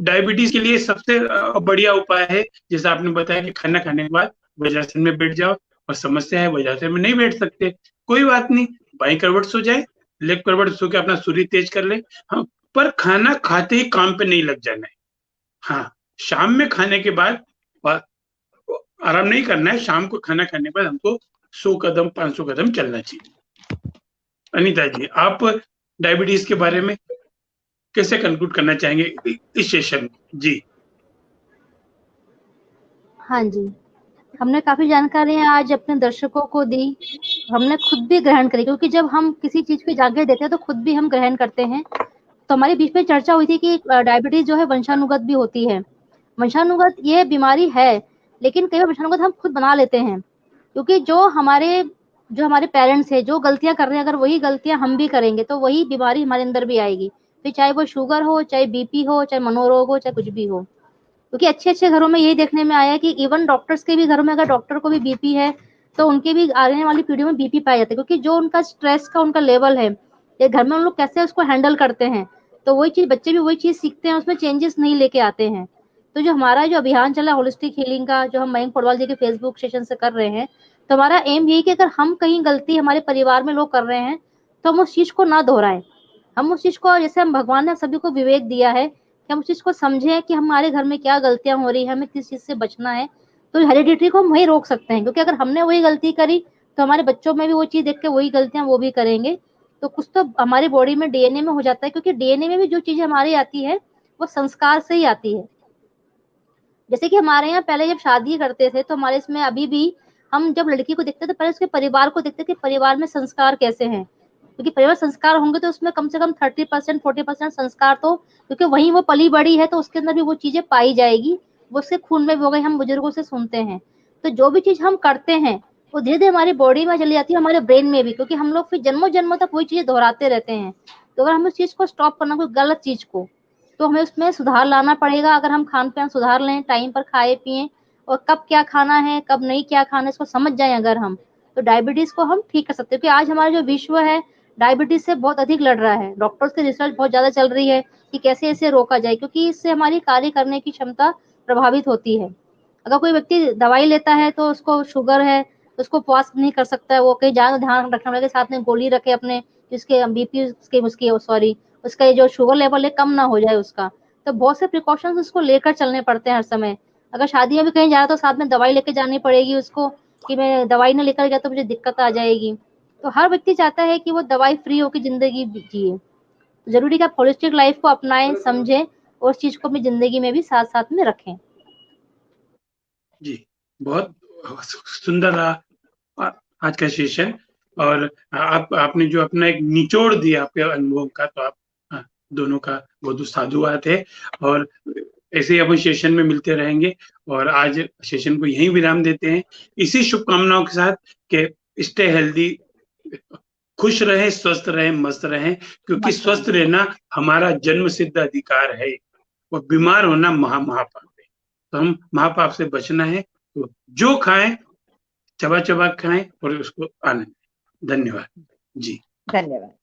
डायबिटीज के लिए सबसे बढ़िया उपाय है, जैसा आपने बताया कि खाना खाने के बाद वज्रासन में बैठ जाओ। और समस्या है वज्रासन में नहीं बैठ सकते, कोई बात नहीं, बाई करवट सो जाए, लेफ्ट करवट सो के अपना सूर्य तेज कर ले। हाँ, पर खाना खाते ही काम पे नहीं लग जाना है। हाँ, शाम में खाने के बाद आराम नहीं करना है। शाम को खाना खाने के बाद हमको 100 कदम 500 कदम चलना चाहिए। अनीता जी, आप डायबिटीज के बारे में कैसे कंक्लूड करना चाहेंगे इस सेशन में? जी। हाँ जी, हमने काफी जानकारियां आज अपने दर्शकों को दी, हमने खुद भी ग्रहण करी, क्योंकि जब हम किसी चीज की जानकारी देते हैं तो खुद भी हम ग्रहण करते हैं। तो हमारे बीच में चर्चा हुई थी कि डायबिटीज जो है वंशानुगत भी होती है। वंशानुगत ये बीमारी है, लेकिन कई बार वंशानुगत हम खुद बना लेते हैं, क्योंकि जो हमारे पेरेंट्स है जो गलतियां कर रहे हैं, अगर वही गलतियां हम भी करेंगे तो वही बीमारी हमारे अंदर भी आएगी। फिर चाहे वो शुगर हो, चाहे बीपी हो, चाहे मनोरोग हो, चाहे कुछ भी हो। क्योंकि अच्छे घरों में यही देखने में आया कि इवन डॉक्टर्स के भी घरों में अगर डॉक्टर को भी बीपी है तो उनके भी आने वाली पीढ़ियों में बीपी पाया जाता है, क्योंकि जो उनका स्ट्रेस का उनका लेवल है, ये घर में उन लोग कैसे उसको हैंडल करते हैं, तो वही चीज बच्चे भी वही चीज सीखते हैं, उसमें चेंजेस नहीं लेके आते हैं। तो जो हमारा जो अभियान चला होलिस्टिक हीलिंग का, जो हम मयंक पौडवाल जी के फेसबुक सेशन से कर रहे हैं, तो हमारा एम यही कि अगर हम कहीं गलती हमारे परिवार में लोग कर रहे हैं तो हम उस चीज को ना दोहराएं। हम उस चीज को, जैसे हम भगवान ने सभी को विवेक दिया है कि हम उस चीज को समझें कि हमारे घर में क्या गलतियां हो रही है, हमें किस चीज से बचना है। तो हेरिडिटी को हम वही रोक सकते हैं, क्योंकि अगर हमने वही गलती करी तो हमारे बच्चों में भी वो चीज देख के वही गलतियां वो भी करेंगे। तो कुछ तो हमारे बॉडी में डीएनए में हो जाता है, क्योंकि डीएनए में भी जो चीजें हमारी आती है वो संस्कार से ही आती है। जैसे कि हमारे यहाँ पहले जब शादी करते थे तो हमारे इसमें अभी भी हम जब लड़की को देखते थे पहले उसके परिवार को देखते कि परिवार में संस्कार कैसे हैं, क्योंकि परिवार संस्कार होंगे तो उसमें कम से कम 30% 40% संस्कार, तो क्योंकि वहीं वो पली बड़ी है तो उसके अंदर भी वो चीजें पाई जाएगी, वो उसके खून में भी हो गई। हम बुजुर्गों से सुनते हैं, तो जो भी चीज हम करते हैं वो धीरे धीरे हमारी बॉडी में चली जाती है, हमारे ब्रेन में भी, क्योंकि हम लोग फिर जन्मों जन्मों तक वही चीजें दोहराते रहते हैं। तो अगर हम उस चीज को स्टॉप करना, कोई गलत चीज को, तो हमें उसमें सुधार लाना पड़ेगा। अगर हम खान पान सुधार लें, टाइम पर खाए पिए, और कब क्या खाना है कब नहीं क्या खाना है इसको समझ जाएं अगर हम, तो डायबिटीज को हम ठीक कर सकते हैं। क्योंकि आज हमारा जो विश्व है डायबिटीज से बहुत अधिक लड़ रहा है, डॉक्टर्स की रिसर्च बहुत ज्यादा चल रही है कि कैसे इसे रोका जाए, क्योंकि इससे हमारी कार्य करने की क्षमता प्रभावित होती है। अगर कोई व्यक्ति दवाई लेता है तो उसको शुगर है तो उसको उपवास नहीं कर सकता है, वो कहीं ज्यादा ध्यान रखना पड़ेगा, साथ में गोली रखे अपने, जिसके बीपी उसका जो शुगर लेवल है कम ना हो जाए उसका। तो बहुत से प्रिकॉशंस उसको लेकर चलने पड़ते हैं हर समय। अगर शादी में भी कहीं जा रहा है तो साथ में दवाई लेके जानी पड़ेगी उसको, कि मैं दवाई न लेकर गया तो मुझे दिक्कत आ जाएगी। तो हर व्यक्ति चाहता है कि वो दवाई फ्री होकर जिंदगी जिए। जरूरी है आप होलिस्टिक लाइफ को अपनाएं, समझें और उस चीज को अपनी जिंदगी में भी साथ साथ में रखें। जी, बहुत सुंदर रहा आज का सेशन, और आपने जो अपना एक निचोड़ दिया आपके अनुभव का, तो आप दोनों का बहुत साधुवाद है। और ऐसे ही अपन सेशन में मिलते रहेंगे और आज सेशन को यहीं विराम देते हैं इसी शुभकामनाओं के साथ कि स्टे हेल्दी, खुश रहे, स्वस्थ रहे, मस्त रहे, क्योंकि स्वस्थ रहना हमारा जन्म सिद्ध अधिकार है और बीमार होना महापाप है। तो हम महापाप से बचना है, तो जो खाएं चबा चबा खाएं और उसको आनंद। धन्यवाद जी। धन्यवाद।